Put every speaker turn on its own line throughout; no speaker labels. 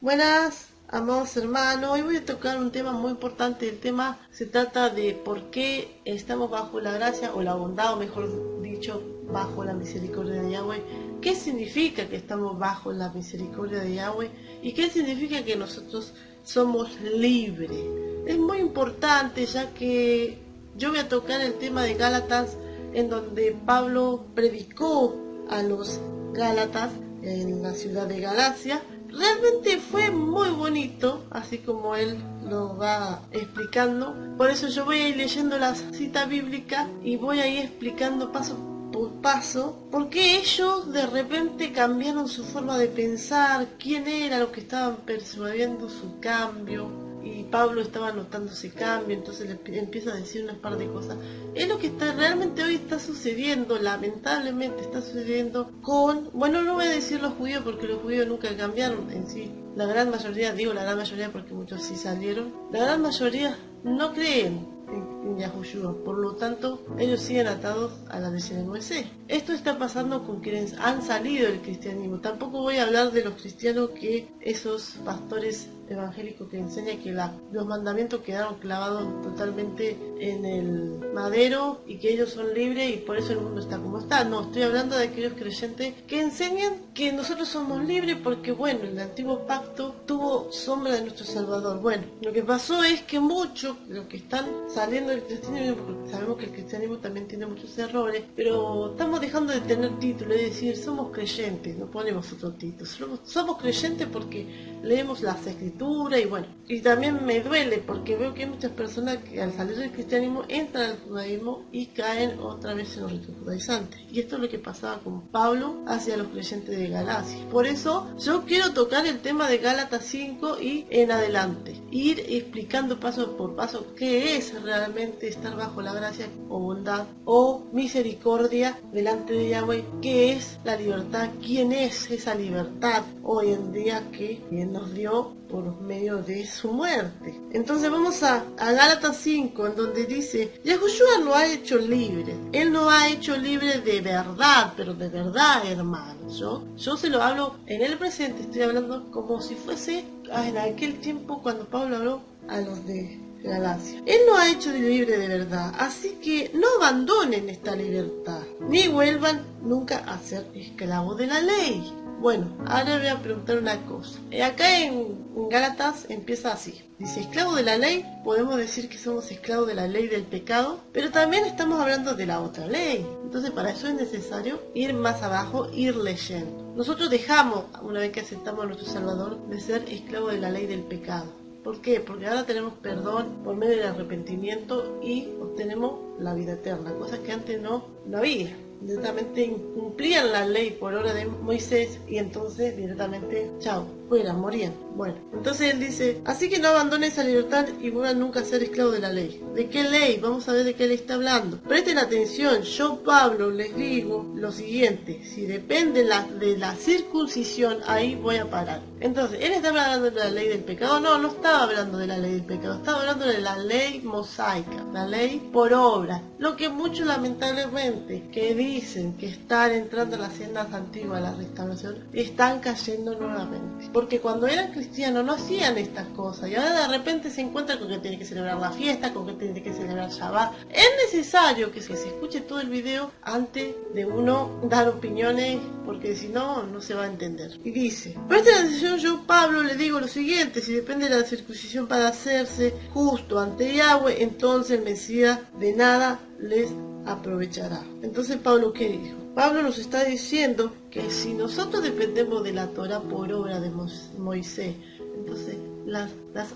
Buenas, amados hermanos. Hoy voy a tocar un tema muy importante. El tema se trata de por qué estamos bajo la gracia o la bondad, o mejor dicho, bajo la misericordia de Yahweh. ¿Qué significa que estamos bajo la misericordia de Yahweh? ¿Y qué significa que nosotros somos libres? Es muy importante, ya que yo voy a tocar el tema de Gálatas, en donde Pablo predicó a los Gálatas en la ciudad de Galacia. Realmente fue muy bonito, así como él lo va explicando. Por eso yo voy a ir leyendo la cita bíblica y voy a ir explicando paso por paso por qué ellos de repente cambiaron su forma de pensar, quién era lo que estaban persuadiendo su cambio. Y Pablo estaba notando ese cambio, entonces le empieza a decir una par de cosas. Es lo que realmente hoy está sucediendo, lamentablemente está sucediendo con, bueno, no voy a decir los judíos porque los judíos nunca cambiaron en sí. La gran mayoría, digo la gran mayoría porque muchos sí salieron, la gran mayoría no creen en Yahushua, por lo tanto ellos siguen atados a la ley de Moisés. Esto está pasando con quienes han salido del cristianismo. Tampoco voy a hablar de los cristianos, que esos pastores evangélicos que enseñan que los mandamientos quedaron clavados totalmente en el madero y que ellos son libres y por eso el mundo está como está. No, estoy hablando de aquellos creyentes que enseñan que nosotros somos libres porque, bueno, el antiguo pacto tuvo sombra de nuestro Salvador. Bueno, lo que pasó es que muchos de los que están saliendo del cristianismo, porque sabemos que el cristianismo también tiene muchos errores, pero estamos dejando de tener título, es decir, somos creyentes, no ponemos otro título, somos creyentes porque leemos las escrituras y bueno, y también me duele porque veo que hay muchas personas que al salir del cristianismo entran al judaísmo y caen otra vez en los ritos judaizantes, y esto es lo que pasaba con Pablo hacia los creyentes de Galacia. Por eso yo quiero tocar el tema de Gálatas 5 y en adelante, ir explicando paso por paso qué es realmente estar bajo la gracia o bondad o misericordia delante de Yahweh, qué es la libertad, quién es esa libertad hoy en día que nos dio por medio de su muerte. Entonces vamos a Gálatas 5, en donde dice: Yahushua lo ha hecho libre. Él no ha hecho libre de verdad, pero de verdad, hermanos. Yo se lo hablo en el presente, estoy hablando como si fuese en aquel tiempo cuando Pablo habló a los de Galacia. Él no ha hecho libre de verdad, así que no abandonen esta libertad, ni vuelvan nunca a ser esclavos de la ley. Bueno, ahora voy a preguntar una cosa. Acá en Gálatas empieza así. Dice, esclavo de la ley, podemos decir que somos esclavos de la ley del pecado, pero también estamos hablando de la otra ley. Entonces para eso es necesario ir más abajo, ir leyendo. Nosotros dejamos, una vez que aceptamos a nuestro Salvador, de ser esclavos de la ley del pecado. ¿Por qué? Porque ahora tenemos perdón por medio del arrepentimiento y obtenemos la vida eterna, cosas que antes no había. Directamente incumplían la ley por obra de Moisés y entonces directamente, chao, fuera, morían. Bueno, entonces él dice, así que no abandonen esa libertad y vuelvan nunca a ser esclavos de la ley. ¿De qué ley? Vamos a ver de qué ley está hablando. Presten atención, yo Pablo les digo lo siguiente: si depende de la circuncisión, ahí voy a parar. Entonces, ¿él estaba hablando de la ley del pecado? No estaba hablando de la ley del pecado, estaba hablando de la ley mosaica, la ley por obra. Lo que muchos lamentablemente que dicen que están entrando a las sendas antiguas, a la restauración, están cayendo nuevamente. Porque cuando eran cristianos no hacían estas cosas y ahora de repente se encuentran con que tiene que celebrar la fiesta, con que tiene que celebrar Shabbat. Es necesario que se escuche todo el video antes de uno dar opiniones, porque si no, no se va a entender. Y dice, presten atención, yo Pablo le digo lo siguiente: si depende de la circuncisión para hacerse justo ante Yahweh, entonces el Mesías de nada les aprovechará. Entonces Pablo, ¿qué dijo? Pablo nos está diciendo que si nosotros dependemos de la Torah por obra de Moisés, entonces las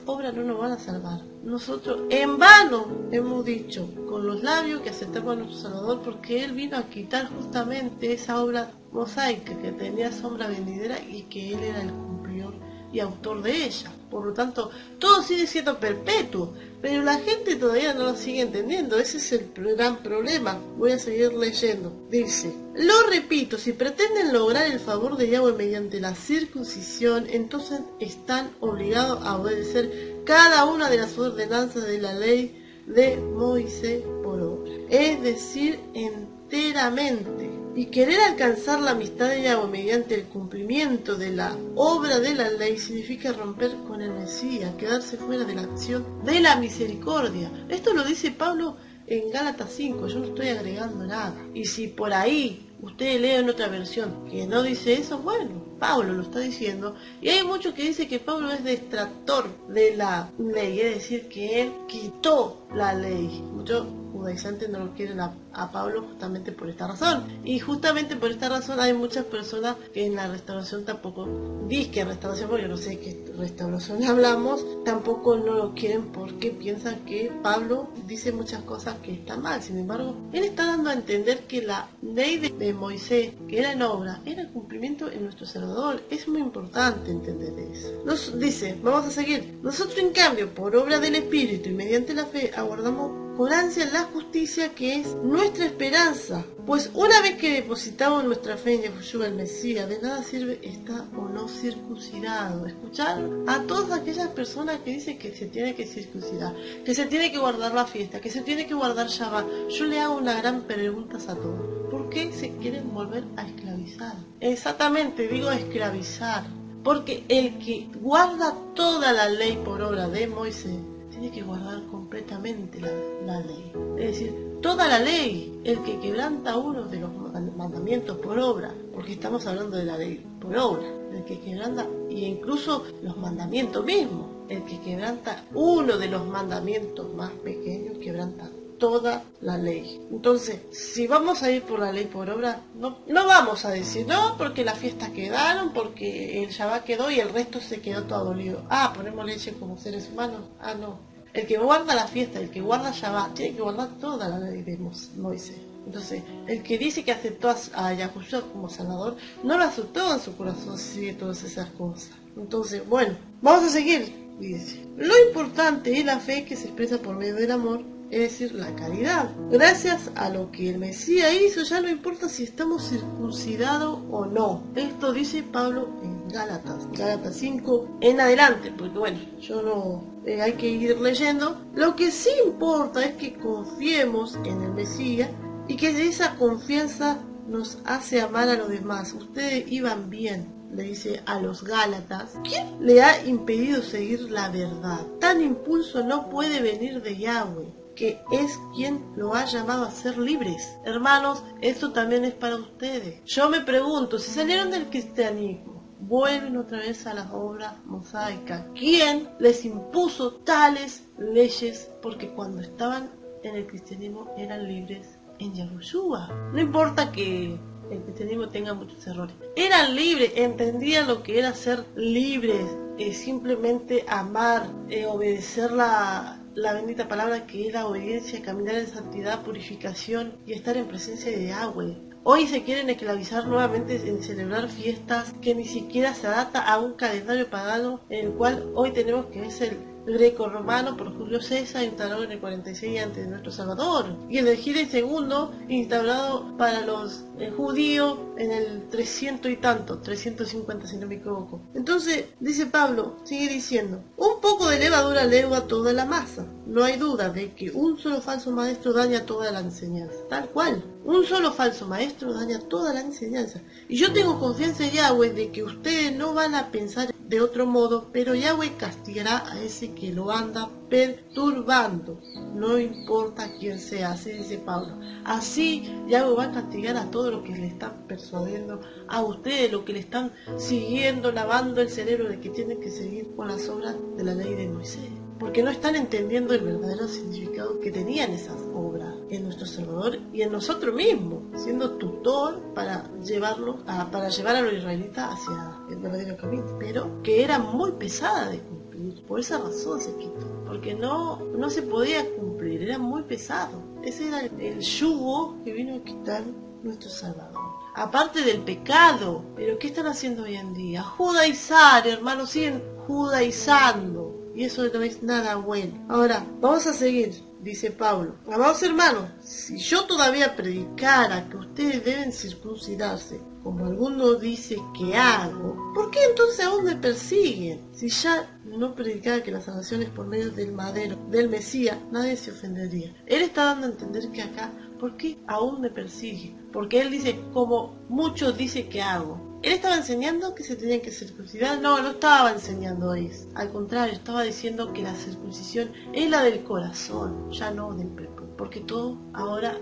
obras no nos van a salvar. Nosotros en vano hemos dicho con los labios que aceptamos a nuestro Salvador, porque Él vino a quitar justamente esa obra mosaica que tenía sombra venidera y que Él era el cumplidor y autor de ella. Por lo tanto, todo sigue siendo perpetuo, pero la gente todavía no lo sigue entendiendo. Ese es el gran problema. Voy a seguir leyendo. Dice, lo repito, si pretenden lograr el favor de Yahweh mediante la circuncisión, entonces están obligados a obedecer cada una de las ordenanzas de la ley de Moisés por obra, es decir, enteramente. Y querer alcanzar la amistad de Yahweh mediante el cumplimiento de la obra de la ley significa romper con el Mesías, quedarse fuera de la acción de la misericordia. Esto lo dice Pablo en Gálatas 5, yo no estoy agregando nada. Y si por ahí ustedes leen otra versión que no dice eso, bueno, Pablo lo está diciendo. Y hay muchos que dicen que Pablo es detractor de la ley, es decir, que él quitó la ley. Muchos judaizantes no lo quieren a Pablo justamente por esta razón. Y justamente por esta razón hay muchas personas que en la restauración tampoco, disque restauración, porque no sé qué restauración hablamos, tampoco no lo quieren porque piensan que Pablo dice muchas cosas que están mal. Sin embargo, él está dando a entender que la ley de Moisés, que era en obra, era el cumplimiento en nuestro Salvador. Es muy importante entender eso. Nos dice, vamos a seguir. Nosotros en cambio, por obra del Espíritu y mediante la fe, aguardamos con ansia la justicia que es nuestra esperanza. Pues una vez que depositamos nuestra fe en Yahushua el Mesías, de nada sirve estar o no circuncidado. Escuchar a todas aquellas personas que dicen que se tiene que circuncidar, que se tiene que guardar la fiesta, que se tiene que guardar Shabbat. Yo le hago una gran pregunta a todos. ¿Por qué se quieren volver a esclavizar? Exactamente, digo esclavizar. Porque el que guarda toda la ley por obra de Moisés, tiene que guardar completamente la ley. Es decir, toda la ley. El que quebranta uno de los mandamientos por obra, porque estamos hablando de la ley por obra, el que quebranta, y incluso los mandamientos mismos, el que quebranta uno de los mandamientos más pequeños, quebranta toda la ley. Entonces, si vamos a ir por la ley por obra, no vamos a decir, no, porque las fiestas quedaron, porque el Shabbat quedó y el resto se quedó todo abolido. Ponemos leche como seres humanos. No. El que guarda la fiesta, el que guarda Shabbat, tiene que guardar toda la ley de Moisés. Entonces, el que dice que aceptó a Yahushua como Salvador, no lo aceptó en su corazón si sigue todas esas cosas. Entonces, bueno, vamos a seguir. Dice, lo importante es la fe que se expresa por medio del amor, es decir, la caridad. Gracias a lo que el Mesías hizo, ya no importa si estamos circuncidados o no. Esto dice Pablo en Gálatas 5 en adelante, porque bueno, yo no... hay que ir leyendo. Lo que sí importa es que confiemos en el Mesías y que esa confianza nos hace amar a los demás. Ustedes iban bien, le dice a los Gálatas. ¿Quién le ha impedido seguir la verdad? Tan impulso no puede venir de Yahweh, que es quien lo ha llamado a ser libres. Hermanos, esto también es para ustedes. Yo me pregunto, si salieron del cristianismo, vuelven otra vez a las obras mosaicas, ¿quién les impuso tales leyes? Porque cuando estaban en el cristianismo eran libres en Yahushua. No importa que el cristianismo tenga muchos errores. Eran libres, entendían lo que era ser libres, simplemente amar, obedecer la bendita palabra que era obediencia, caminar en santidad, purificación y estar en presencia de Yahweh. Hoy se quieren esclavizar nuevamente en celebrar fiestas que ni siquiera se adapta a un calendario pagano, en el cual hoy tenemos que es el greco-romano por Julio César, instalado en el 46 antes de nuestro Salvador, y el Gire II, instaurado para los judíos en el 300 y tanto, 350 si no me equivoco. Entonces, dice Pablo, sigue diciendo, un poco de levadura leva toda la masa. No hay duda de que un solo falso maestro daña toda la enseñanza. Tal cual, un solo falso maestro daña toda la enseñanza. Y yo tengo confianza en Yahweh de que ustedes no van a pensar de otro modo, pero Yahweh castigará a ese que lo anda perturbando. No importa quién sea, así dice Pablo. Así Yahweh va a castigar a todo lo que le están persuadiendo a ustedes, lo que le están siguiendo, lavando el cerebro de que tienen que seguir con las obras de la ley de Moisés. Porque no están entendiendo el verdadero significado que tenían esas obras en nuestro Salvador y en nosotros mismos, siendo tutor para llevar a los israelitas hacia el verdadero camino, pero que era muy pesada de cumplir. Por esa razón se quitó, porque no se podía cumplir, era muy pesado. Ese era el yugo que vino a quitar nuestro Salvador. Aparte del pecado, pero ¿qué están haciendo hoy en día? Judaizar, hermanos, siguen judaizando. Y eso no es nada bueno. Ahora, vamos a seguir, dice Pablo. Amados hermanos, si yo todavía predicara que ustedes deben circuncidarse, como alguno dice que hago, ¿por qué entonces aún me persiguen? Si ya no predicara que la salvación es por medio del madero, del Mesías, nadie se ofendería. Él está dando a entender que acá ¿por qué aún me persigue? Porque él dice, como muchos dice que hago. ¿Él estaba enseñando que se tenían que circuncidar? No, no estaba enseñando eso. Al contrario, estaba diciendo que la circuncisión es la del corazón, ya no del prepucio. Porque todo ahora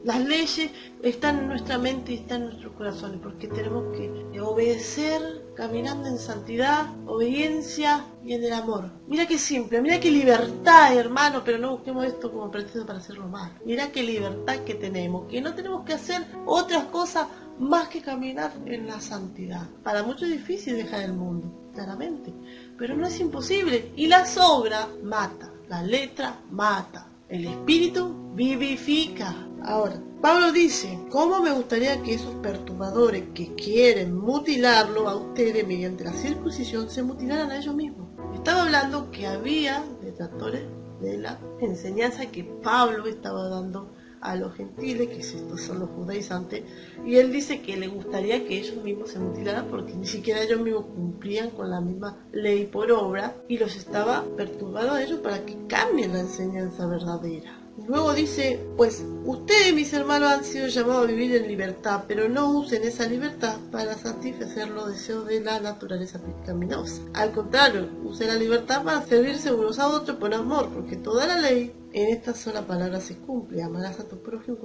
las leyes están en nuestra mente y están en nuestros corazones, porque tenemos que obedecer caminando en santidad, obediencia y en el amor. Mira qué simple, mira qué libertad, hermano, pero no busquemos esto como pretexto para hacerlo mal. Mira qué libertad que tenemos, que no tenemos que hacer otras cosas más que caminar en la santidad. Para muchos es difícil dejar el mundo, claramente, pero no es imposible. Y las obras matan, la letra mata, el espíritu vivifica. Ahora, Pablo dice, ¿cómo me gustaría que esos perturbadores que quieren mutilarlo a ustedes mediante la circuncisión se mutilaran a ellos mismos? Estaba hablando que había detractores de la enseñanza que Pablo estaba dando a los gentiles, que estos son los judaizantes, y él dice que le gustaría que ellos mismos se mutilaran porque ni siquiera ellos mismos cumplían con la misma ley por obra y los estaba perturbando a ellos para que cambien la enseñanza verdadera. Luego dice, pues ustedes, mis hermanos, han sido llamados a vivir en libertad, pero no usen esa libertad para satisfacer los deseos de la naturaleza pecaminosa. Al contrario, usen la libertad para servirse unos a otros por amor, porque toda la ley en esta sola palabra se cumple: amarás a tu prójimo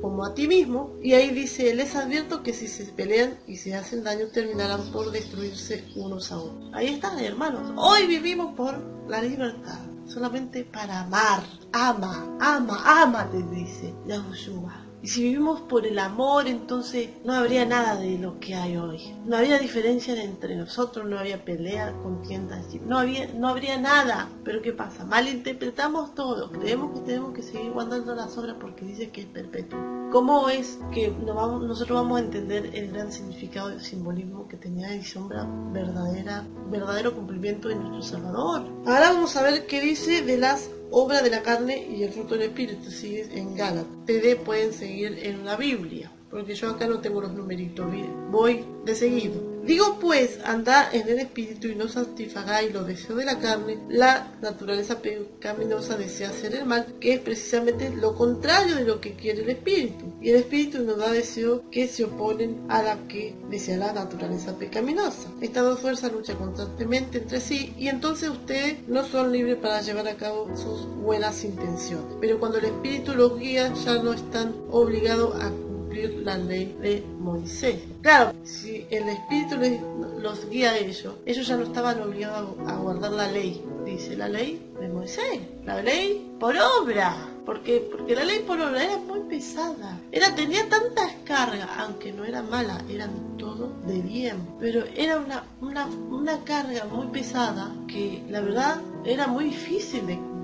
como a ti mismo. Y ahí dice, les advierto que si se pelean y se hacen daño, terminarán por destruirse unos a otros. Ahí están, hermanos. Hoy vivimos por la libertad, solamente para amar. Ama, te dice Yahushua. Y si vivimos por el amor, entonces no habría nada de lo que hay hoy. No habría diferencia entre nosotros, no habría pelea, contiendas, no habría nada. Pero ¿qué pasa? Malinterpretamos todo. Creemos que tenemos que seguir guardando las obras porque dice que es perpetuo. ¿Cómo es que nosotros vamos a entender el gran significado y simbolismo que tenía y sombra verdadero cumplimiento de nuestro Salvador? Ahora vamos a ver qué dice de las obra de la carne y el fruto del espíritu, sigue en Gálatas. Ustedes pueden seguir en la Biblia, porque yo acá no tengo los numeritos, voy de seguido. Digo pues, andad en el espíritu y no satisfagáis los deseos de la carne. La naturaleza pecaminosa desea hacer el mal, que es precisamente lo contrario de lo que quiere el espíritu. Y el espíritu nos da deseos que se oponen a la que desea la naturaleza pecaminosa. Estas dos fuerzas luchan constantemente entre sí y entonces ustedes no son libres para llevar a cabo sus buenas intenciones. Pero cuando el espíritu los guía, ya no están obligados a la ley de Moisés. Claro, si el espíritu los guía a ellos ya no estaban obligados a guardar la ley, dice la ley de Moisés, la ley por obra. Porque la ley por obra era muy pesada, tenía tantas cargas, aunque no era mala, eran todo de bien, pero era una carga muy pesada que la verdad era muy difícil de cumplir.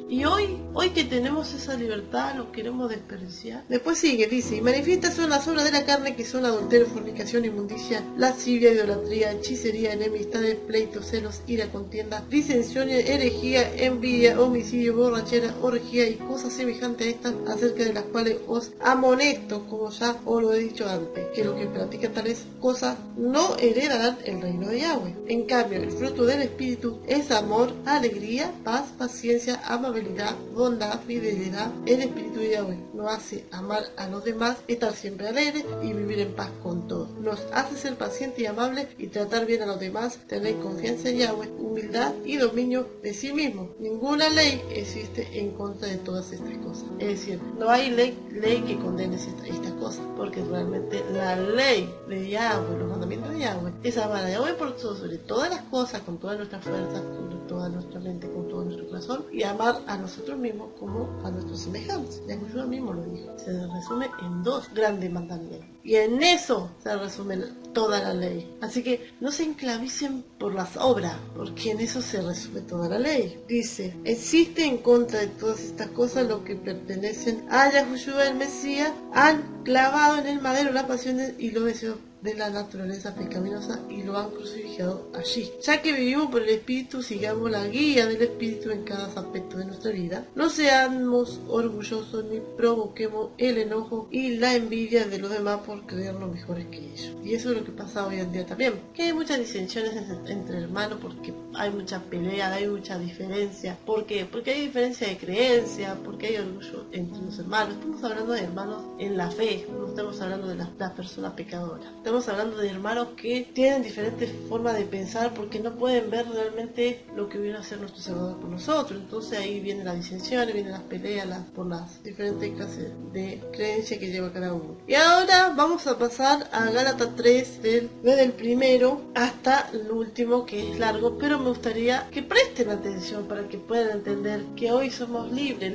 Y hoy que tenemos esa libertad, lo queremos desperdiciar. Después sigue, dice, y manifiestas son las obras de la carne, que son adulterio, fornicación, inmundicia, lascivia, idolatría, hechicería, enemistades, pleitos, celos, ira, contienda, disensiones, herejía, envidia, homicidio, borrachera, orgía y cosas semejantes a estas, acerca de las cuales os amonesto, como ya os lo he dicho antes, que los que practican tales cosas no heredarán el reino de Yahweh. En cambio, el fruto del Espíritu es amor, alegría, paz, paciencia, amabilidad, bondad, fidelidad. El Espíritu de Yahweh nos hace amar a los demás, estar siempre alegres y vivir en paz con todos. Nos hace ser pacientes y amables y tratar bien a los demás, tener confianza en Yahweh, humildad y dominio de sí mismo. Ninguna ley existe en contra de todas estas cosas. Es decir, no hay ley que condene estas cosas, porque realmente la ley de Yahweh, los mandamientos de Yahweh, es amar a Yahweh por todo, sobre todas las cosas, con toda nuestra fuerza, con toda nuestra mente, con todo nuestro corazón, y amar a nosotros mismos como a nuestros semejantes. Yahushua mismo lo dijo. Se resume en dos grandes mandamientos. Y en eso se resume toda la ley. Así que no se enclavicen por las obras, porque en eso se resume toda la ley. Dice, existe en contra de todas estas cosas lo que pertenecen a Yahushua el Mesías, han clavado en el madero las pasiones y los deseos de la naturaleza pecaminosa y lo han crucificado allí. Ya que vivimos por el Espíritu, sigamos la guía del Espíritu en cada aspecto de nuestra vida. No seamos orgullosos ni provoquemos el enojo y la envidia de los demás por creernos mejores que ellos. Y eso es lo que pasa hoy en día también, que hay muchas disensiones entre hermanos porque hay mucha pelea, hay mucha diferencia. ¿Por qué? Porque hay diferencia de creencia, porque hay orgullo entre los hermanos. Estamos hablando de hermanos en la fe, no estamos hablando de las personas pecadoras. Estamos hablando de hermanos que tienen diferentes formas de pensar porque no pueden ver realmente lo que viene a hacer nuestro Salvador por nosotros. Entonces ahí vienen las disensiones, vienen las peleas por las diferentes clases de creencia que lleva cada uno. Y ahora vamos a pasar a Gálatas 3, desde el primero hasta el último, que es largo, pero me gustaría que presten atención para que puedan entender que hoy somos libres.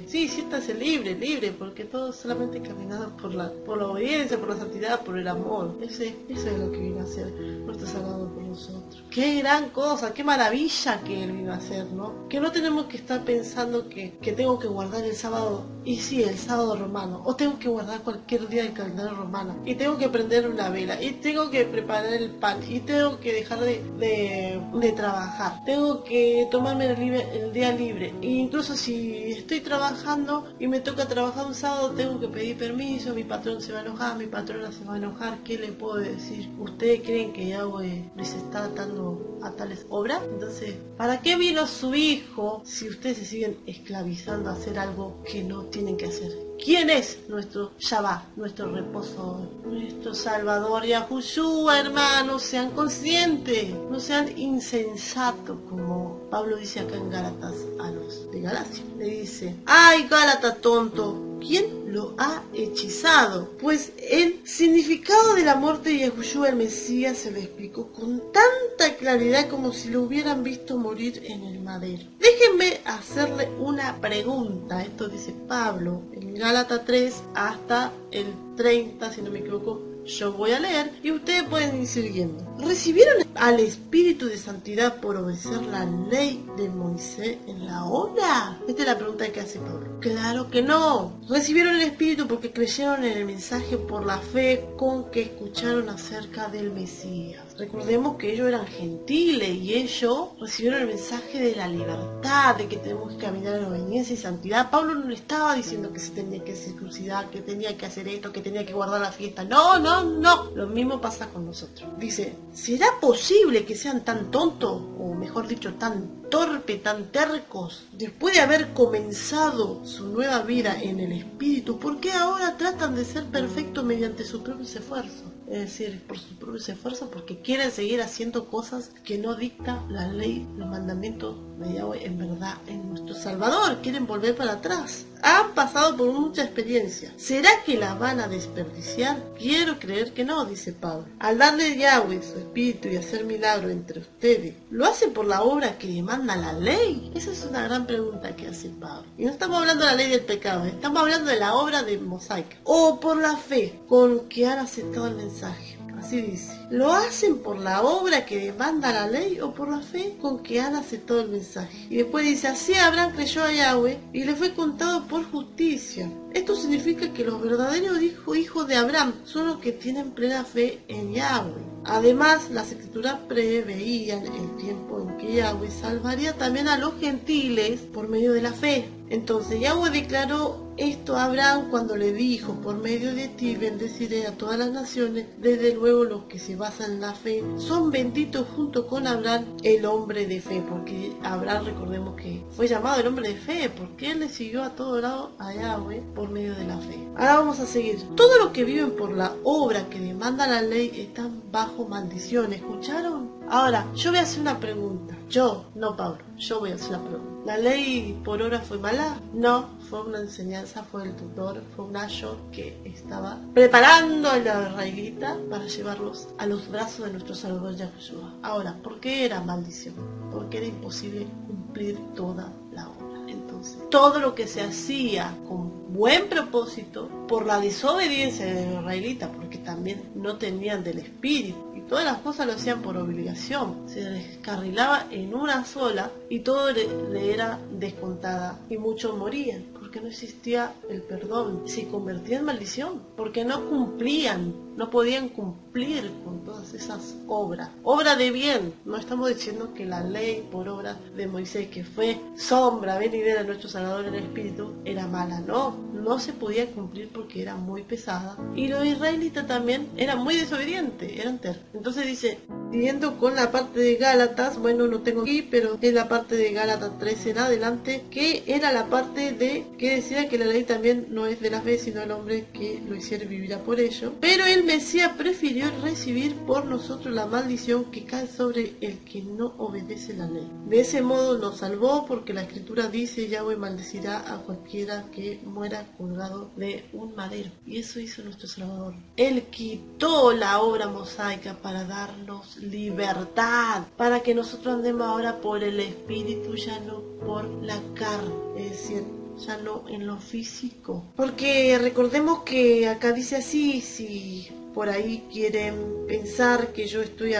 Sí, siéntase libre, porque todos solamente caminamos por la obediencia, por la santidad, por el amor. Eso es lo que vino a hacer nuestro Salvador por nosotros. Qué gran cosa, qué maravilla que Él vino a hacer, ¿no? Que no tenemos que estar pensando que tengo que guardar el sábado, y sí, el sábado romano, o tengo que guardar cualquier día del calendario romano, y tengo que prender una vela, y tengo que preparar el pan, y tengo que dejar de trabajar, tengo que tomarme el día libre, e incluso si estoy trabajando y me toca trabajar un sábado, tengo que pedir permiso, mi patrón se va a enojar, mi patrona se va a enojar. ¿Qué le puedo decir? ¿Ustedes creen que Yahweh les está atando a tales obras? Entonces, ¿para qué vino su hijo si ustedes se siguen esclavizando a hacer algo que no tienen que hacer? ¿Quién es nuestro Shabbat, nuestro reposo, nuestro Salvador? Yahushua, hermanos, sean conscientes, no sean insensatos, como Pablo dice acá en Gálatas a los de Galacia. Le dice: ¡ay, Gálata tonto! ¿Quién lo ha hechizado? Pues el significado de la muerte de Yahushua el Mesías se lo explicó con tanta claridad como si lo hubieran visto morir en el madero. Déjenme hacerle una pregunta. Esto dice Pablo en Gálatas 3 hasta el 30, si no me equivoco. Yo voy a leer y ustedes pueden ir siguiendo. ¿Recibieron al Espíritu de Santidad por obedecer la ley de Moisés en la obra? Esta es la pregunta que hace Pablo. Claro que no. Recibieron el Espíritu porque creyeron en el mensaje por la fe con que escucharon acerca del Mesías. Recordemos que ellos eran gentiles y ellos recibieron el mensaje de la libertad, de que tenemos que caminar en obediencia y santidad. Pablo no le estaba diciendo que se tenía que circuncidar, que tenía que hacer esto, que tenía que guardar la fiesta. No. Lo mismo pasa con nosotros. Dice: ¿será posible que sean tan tontos, o mejor dicho, tan torpes, tan tercos, después de haber comenzado su nueva vida en el Espíritu? ¿Por qué ahora tratan de ser perfectos mediante sus propios esfuerzos? Es decir, por sus propios esfuerzos, porque quieren seguir haciendo cosas que no dicta la ley, los mandamientos de Yahweh en verdad en nuestro Salvador. Quieren volver para atrás. Han pasado por mucha experiencia. ¿Será que la van a desperdiciar? Quiero creer que no, dice Pablo. Al darle a Yahweh su Espíritu y hacer milagro entre ustedes, ¿lo hace por la obra que demanda la ley? Esa es una gran pregunta que hace Pablo. Y no estamos hablando de la ley del pecado, estamos hablando de la obra de mosaica. O por la fe con que han aceptado el mensaje. Así dice: ¿lo hacen por la obra que demanda la ley o por la fe con que han aceptado el mensaje? Y después dice: así Abraham creyó a Yahweh y le fue contado por justicia. Esto significa que los verdaderos hijos de Abraham son los que tienen plena fe en Yahweh. Además, las escrituras preveían el tiempo en que Yahweh salvaría también a los gentiles por medio de la fe. Entonces Yahweh declaró esto a Abraham cuando le dijo: por medio de ti bendeciré a todas las naciones. Desde luego los que se basan en la fe son benditos junto con Abraham, el hombre de fe, porque Abraham, recordemos que fue llamado el hombre de fe porque él le siguió a todo lado a Yahweh por medio de la fe. Ahora vamos a seguir. Todos los que viven por la obra que demanda la ley están bajo maldición. ¿Escucharon? Ahora, yo voy a hacer una pregunta. Yo, no Pablo, yo voy a hacer una pregunta. ¿La ley por obra fue mala? No, fue una enseñanza, fue el tutor, fue un ayo que estaba preparando a la israelita para llevarlos a los brazos de nuestro Salvador Yahushua. Ahora, ¿por qué era maldición? Porque era imposible cumplir toda la obra. Entonces, todo lo que se hacía con buen propósito, por la desobediencia de los israelitas, porque también no tenían del Espíritu, y todas las cosas lo hacían por obligación, se descarrilaba en una sola y todo le era descontada y muchos morían. ¿Por porque no existía el perdón. Se convertía en maldición, porque no cumplían, no podían cumplir con todas esas obras. Obra de bien. No estamos diciendo que la ley por obra de Moisés, que fue sombra venidera de nuestro Salvador en el Espíritu, era mala. No se podía cumplir porque era muy pesada. Y los israelitas también eran muy desobedientes, eran tercos. Entonces dice, siguiendo con la parte de Gálatas, bueno, no tengo aquí, pero es la parte de Gálatas 13 en adelante, que era la parte de que decía que la ley también no es de la fe, sino el hombre que lo hiciere vivirá por ello. Pero el Mesías prefirió recibir por nosotros la maldición que cae sobre el que no obedece la ley. De ese modo nos salvó, porque la Escritura dice, Yahweh maldecirá a cualquiera que muera colgado de un madero. Y eso hizo nuestro Salvador. Él quitó la obra mosaica para darnos libertad, para que nosotros andemos ahora por el Espíritu, ya no por la carne, es decir, ya no en lo físico. Porque recordemos que acá dice así, si por ahí quieren pensar que yo estoy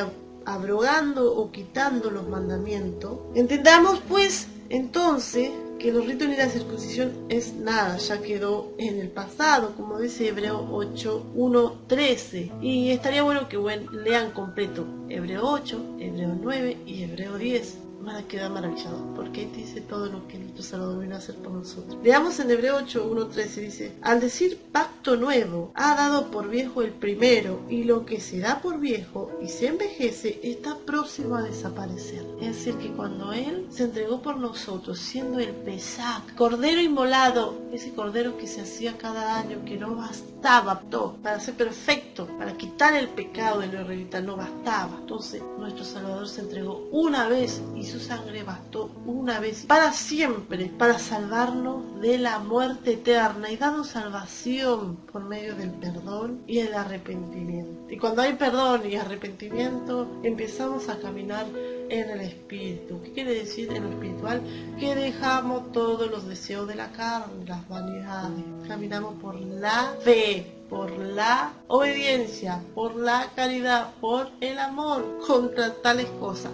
abrogando o quitando los mandamientos, entendamos pues entonces que los ritos ni la circuncisión es nada, ya quedó en el pasado, como dice Hebreo 8, 1, 13. Y estaría bueno que lean completo Hebreo 8, Hebreo 9 y Hebreo 10. Van a quedar maravillados, porque ahí dice todo lo que nuestro Salvador vino a hacer por nosotros. Leamos en Hebreo 8, 1, 13, dice, al decir pacto nuevo, ha dado por viejo el primero, y lo que se da por viejo y se envejece está próximo a desaparecer. Es decir, que cuando Él se entregó por nosotros, siendo el Pesach, cordero inmolado, ese cordero que se hacía cada año, que no bastaba para ser perfecto, para quitar el pecado de lo israelita, no bastaba. Entonces, nuestro Salvador se entregó una vez y su sangre bastó una vez para siempre para salvarnos de la muerte eterna y darnos salvación por medio del perdón y el arrepentimiento. Y cuando hay perdón y arrepentimiento, empezamos a caminar en el Espíritu. ¿Qué quiere decir en lo espiritual? Que dejamos todos los deseos de la carne, las vanidades. Caminamos por la fe, por la obediencia, por la caridad, por el amor. Contra tales cosas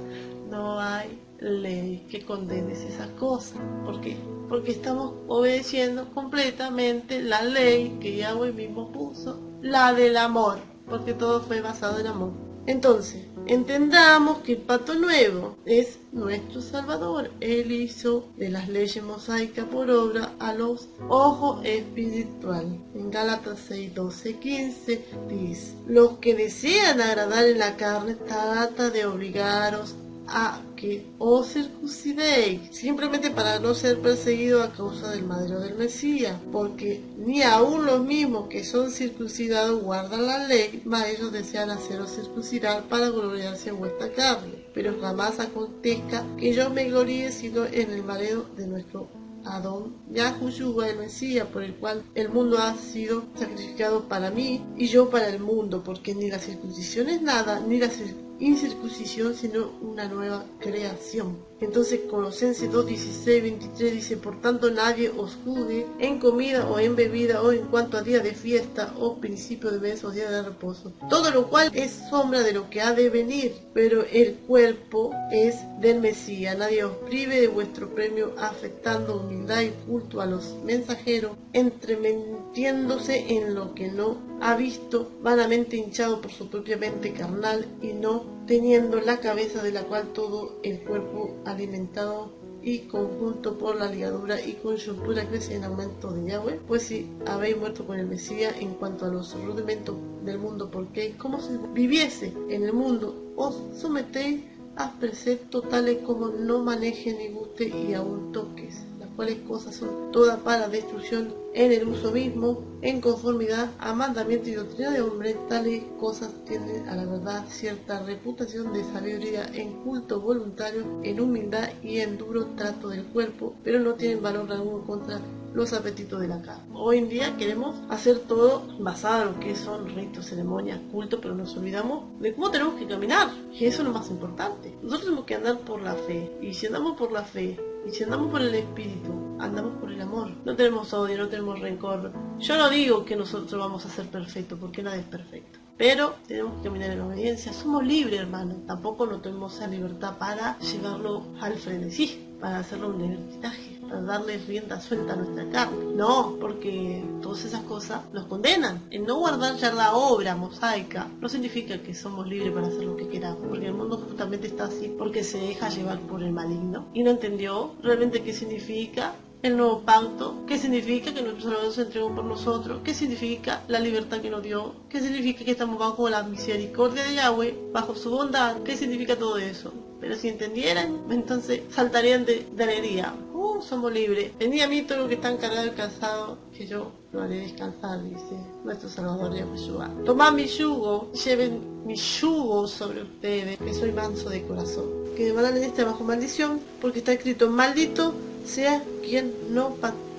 no hay ley que condenes esas cosas. ¿Por qué? Porque estamos obedeciendo completamente la ley que Yahweh mismo puso, la del amor, porque todo fue basado en amor. Entonces, entendamos que el pacto nuevo es nuestro Salvador. Él hizo de las leyes mosaicas por obra a los ojos espirituales. En Gálatas 6, 12, 15 dice, los que desean agradar en la carne trata de obligaros a que os circuncidéis, simplemente para no ser perseguidos a causa del madero del Mesías, porque ni aun los mismos que son circuncidados guardan la ley, mas ellos desean haceros circuncidar para gloriarse en vuestra carne. Pero jamás acontezca que yo me gloríe sino en el madero de nuestro Adón Yahushua, el Mesías, por el cual el mundo ha sido sacrificado para mí y yo para el mundo, porque ni la circuncisión es nada, ni la incircuncisión, sino una nueva creación. Entonces Colosenses 2, 16, 23 dice, por tanto nadie os juzgue en comida o en bebida o en cuanto a día de fiesta o principio de mes o día de reposo, todo lo cual es sombra de lo que ha de venir, pero el cuerpo es del Mesías. Nadie os prive de vuestro premio afectando humildad y culto a los mensajeros, entremetiéndose en lo que no ha visto, vanamente hinchado por su propia mente carnal y no teniendo la cabeza, de la cual todo el cuerpo alimentado y conjunto por la ligadura y coyuntura crece en aumento de Yahweh. Pues si habéis muerto con el Mesías en cuanto a los rudimentos del mundo, porque como si viviese en el mundo, os sometéis a preceptos tales como no maneje ni guste y aún toques, las cuales cosas son todas para destrucción en el uso mismo, en conformidad a mandamiento y doctrina de hombre. Tales cosas tienen a la verdad cierta reputación de sabiduría en culto voluntario, en humildad y en duro trato del cuerpo, pero no tienen valor alguno contra los apetitos de la carne. Hoy en día queremos hacer todo basado en lo que son ritos, ceremonias, culto, pero nos olvidamos de cómo tenemos que caminar, y eso es lo más importante. Nosotros tenemos que andar por la fe, y si andamos por la fe, y si andamos por el Espíritu, andamos por el amor. No tenemos odio, no tenemos rencor. Yo no digo que nosotros vamos a ser perfectos, porque nadie es perfecto. Pero tenemos que caminar en obediencia. Somos libres, hermano. Tampoco no tenemos esa libertad para llevarlo al frenesí, para hacerlo un libertinaje. darle rienda suelta a nuestra carne. No, porque todas esas cosas nos condenan. El no guardar ya la obra mosaica no significa que somos libres para hacer lo que queramos, porque el mundo justamente está así porque se deja llevar por el maligno y no entendió realmente qué significa el nuevo pacto, qué significa que nuestro Salvador se entregó por nosotros, qué significa la libertad que nos dio, qué significa que estamos bajo la misericordia de Yahweh, bajo su bondad, qué significa todo eso. Pero si entendieran, entonces saltarían de alegría. Somos libres. Venid a mí todo lo que están cargados y cansados, que yo lo haré descansar, dice nuestro Salvador Yahshua. Tomad mi yugo, lleven mi yugo sobre ustedes, que soy manso de corazón. Que de verdad esté bajo maldición, porque está escrito: maldito sea quien no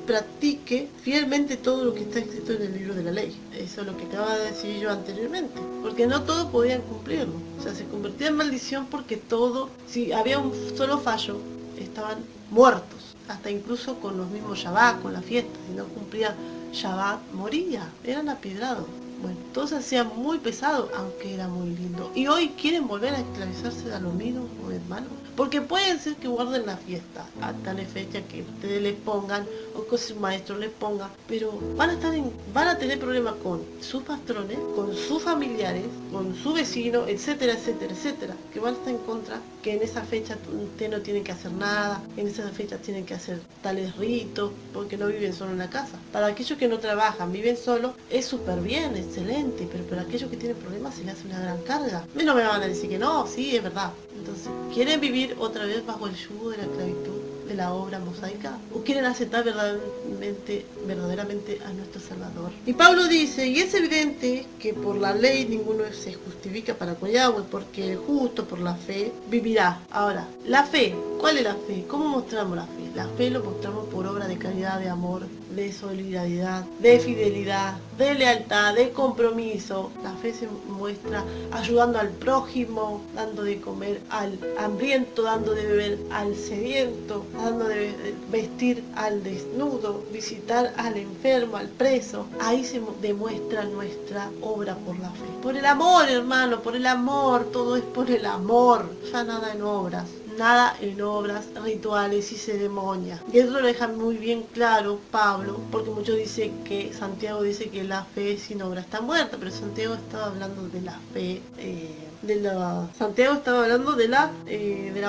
practique fielmente todo lo que está escrito en el libro de la ley. Eso es lo que acaba de decir yo anteriormente, porque no todos podían cumplirlo. O sea, se convertía en maldición porque todo, si había un solo fallo, estaban muertos. Hasta incluso con los mismos Shabbat, con la fiesta, si no cumplía Shabbat, moría, eran apiedrados. Bueno, todo se hacía muy pesado, aunque era muy lindo. Y hoy quieren volver a esclavizarse a los mismos hermanos, porque pueden ser que guarden la fiesta a tales fechas que ustedes les pongan o que su maestro les ponga, pero van a tener problemas con sus patrones, con sus familiares, con su vecino, etcétera, etcétera, etcétera, que van a estar en contra, que en esa fecha usted no tiene que hacer nada, en esa fecha tienen que hacer tales ritos, porque no viven solo en la casa. Para aquellos que no trabajan, viven solo, es súper bien, excelente, pero para aquellos que tienen problemas se les hace una gran carga. A mí no me van a decir que no, sí, es verdad. Entonces, ¿quieren vivir otra vez bajo el yugo de la esclavitud, de la obra mosaica? ¿O quieren aceptar verdaderamente a nuestro Salvador? Y Pablo dice, y es evidente que por la ley ninguno se justifica para con Yahweh, porque el justo por la fe vivirá. Ahora, la fe, ¿cuál es la fe? ¿Cómo mostramos la fe? La fe lo mostramos por obra de caridad, de amor, de solidaridad, de fidelidad, de lealtad, de compromiso. La fe se muestra ayudando al prójimo, dando de comer al hambriento, dando de beber al sediento, dando de vestir al desnudo, visitar al enfermo, al preso. Ahí se demuestra nuestra obra por la fe. Por el amor, hermano, por el amor, todo es por el amor, ya nada en obras. Nada en obras, rituales y ceremonias. Y eso lo deja muy bien claro Pablo, porque muchos dicen que Santiago dice que la fe sin obra está muerta, pero Santiago estaba hablando de la fe, Santiago estaba hablando de la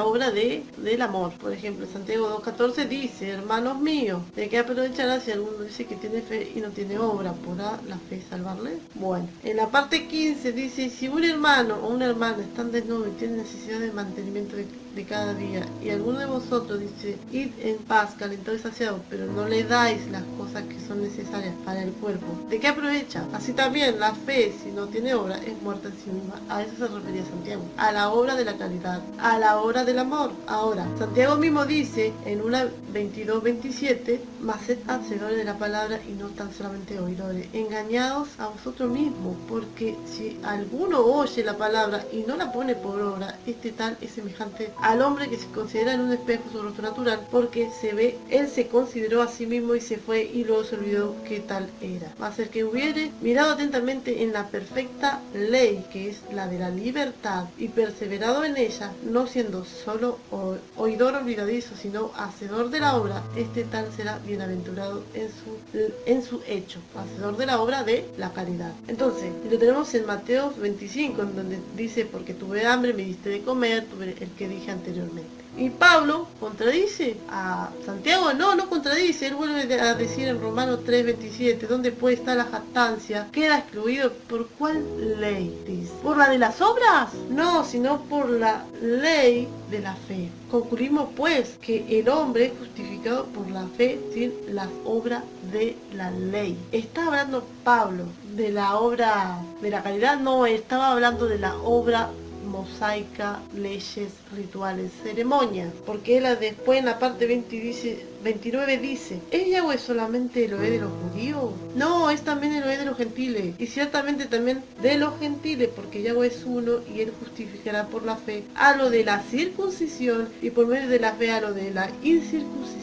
obra del amor. Por ejemplo, Santiago 2.14 dice: hermanos míos, ¿de qué aprovechará si alguno dice que tiene fe y no tiene obra? ¿Podrá la fe salvarle? Bueno, en la parte 15 dice: si un hermano o una hermana están desnudos y tienen necesidad de mantenimiento de cada día, y alguno de vosotros dice: id en paz, calentado y saciado, pero no le dais las cosas que son necesarias para el cuerpo, ¿de qué aprovecha? Así también la fe, si no tiene obra, es muerta en sí misma. A eso se refería Santiago, a la obra de la caridad, a la obra del amor. Ahora, Santiago mismo dice en una 22:27: mas sed hacedores de la palabra y no tan solamente oidores, engañados a vosotros mismos, porque si alguno oye la palabra y no la pone por obra, este tal es semejante al hombre que se considera en un espejo su rostro natural, porque él se consideró a sí mismo y se fue y luego se olvidó que tal era. Mas el que hubiere mirado atentamente en la perfecta ley, que es la de la libertad, y perseverado en ella, no siendo solo oidor olvidadizo, sino hacedor de la obra, este tal será bienaventurado en su hecho, hacedor de la obra de la caridad. Entonces, lo tenemos en Mateo 25, en donde dice: porque tuve hambre, me diste de comer, tuve el que dije anteriormente. Y Pablo contradice a Santiago, no contradice, él vuelve a decir en Romanos 3:27, ¿dónde puede estar la jactancia? Queda excluido. ¿Por cuál ley? Dice, ¿por la de las obras? No, sino por la ley de la fe. Concluimos pues que el hombre es justificado por la fe sin las obras de la ley. ¿Está hablando Pablo de la obra de la caridad? No, estaba hablando de la obra mosaica, leyes, rituales, ceremonias, porque él después en la parte 29 dice: ¿es Yahweh solamente el Elohé de los judíos? No, es también el Elohé de los gentiles, y ciertamente también de los gentiles, porque Yahweh es uno y él justificará por la fe a lo de la circuncisión y por medio de la fe a lo de la incircuncisión.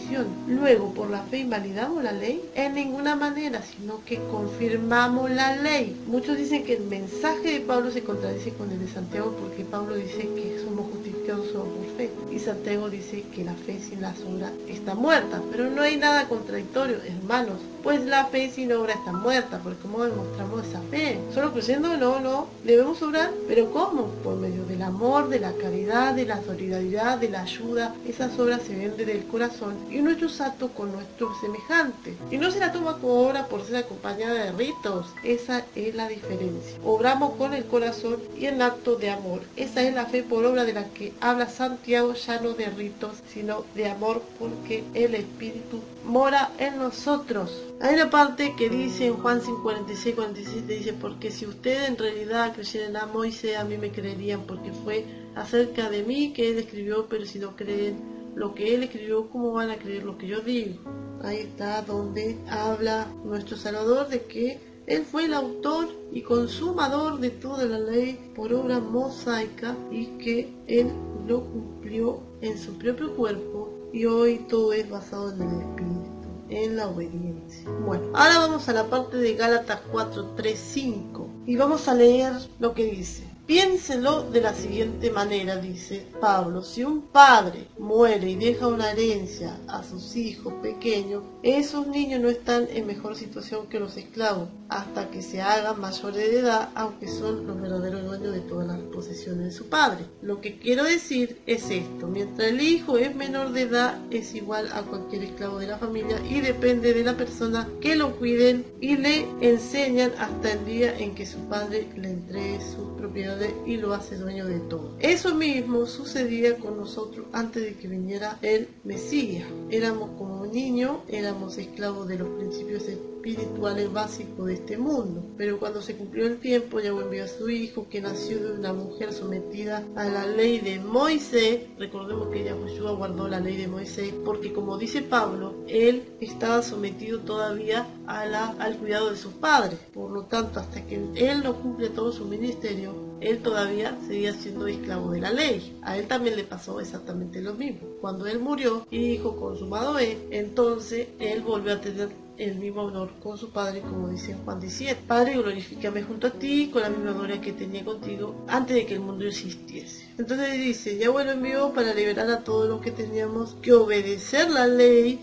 Luego, ¿por la fe invalidamos la ley? En ninguna manera, sino que confirmamos la ley. Muchos dicen que el mensaje de Pablo se contradice con el de Santiago, porque Pablo dice que somos justificados justificados solo por fe. Y Santiago dice que la fe sin las obras está muerta, pero no hay nada contradictorio, hermanos, pues la fe sin obra está muerta, porque ¿cómo demostramos esa fe? ¿Solo creyendo? No, debemos obrar, pero ¿cómo? Por medio del amor, de la caridad, de la solidaridad, de la ayuda. Esas obras se ven desde el corazón y nuestros actos con nuestros semejantes. Y no se la toma como obra por ser acompañada de ritos. Esa es la diferencia. Obramos con el corazón y en acto de amor. Esa es la fe por obra de la que habla Santiago, ya no de ritos, sino de amor, porque el Espíritu mora en nosotros. Hay una parte que dice en Juan 5:46-47, dice: porque si ustedes en realidad creyeran a Moisés, a mí me creerían, porque fue acerca de mí que él escribió, pero si no creen lo que él escribió, ¿cómo van a creer lo que yo digo? Ahí está donde habla nuestro Salvador de que él fue el autor y consumador de toda la ley por obra mosaica y que él lo cumplió en su propio cuerpo, y hoy todo es basado en el Espíritu, en la obediencia. Bueno, ahora vamos a la parte de Gálatas 4:3-5 y vamos a leer lo que dice. Piénselo de la siguiente manera, dice Pablo: si un padre muere y deja una herencia a sus hijos pequeños, esos niños no están en mejor situación que los esclavos hasta que se hagan mayores de edad, aunque son los verdaderos dueños de todas las posesiones de su padre. Lo que quiero decir es esto: mientras el hijo es menor de edad, es igual a cualquier esclavo de la familia y depende de la persona que lo cuiden y le enseñan hasta el día en que su padre le entregue sus propiedades y lo hace dueño de todo. Eso mismo sucedía con nosotros antes de que viniera el Mesías. Éramos como niños, éramos esclavos de los principios espirituales básicos de este mundo. Pero cuando se cumplió el tiempo, Yahweh envió a su hijo, que nació de una mujer sometida a la ley de Moisés. Recordemos que Yahushua guardó la ley de Moisés porque, como dice Pablo, él estaba sometido todavía al cuidado de sus padres. Por lo tanto, hasta que él no cumple todo su ministerio, él todavía seguía siendo esclavo de la ley. A él también le pasó exactamente lo mismo. Cuando él murió y dijo consumado es, entonces él volvió a tener el mismo honor con su padre, como dice en Juan 17. Padre, glorifícame junto a ti con la misma gloria que tenía contigo antes de que el mundo existiese. Entonces dice: Yahweh lo envió para liberar a todos los que teníamos que obedecer la ley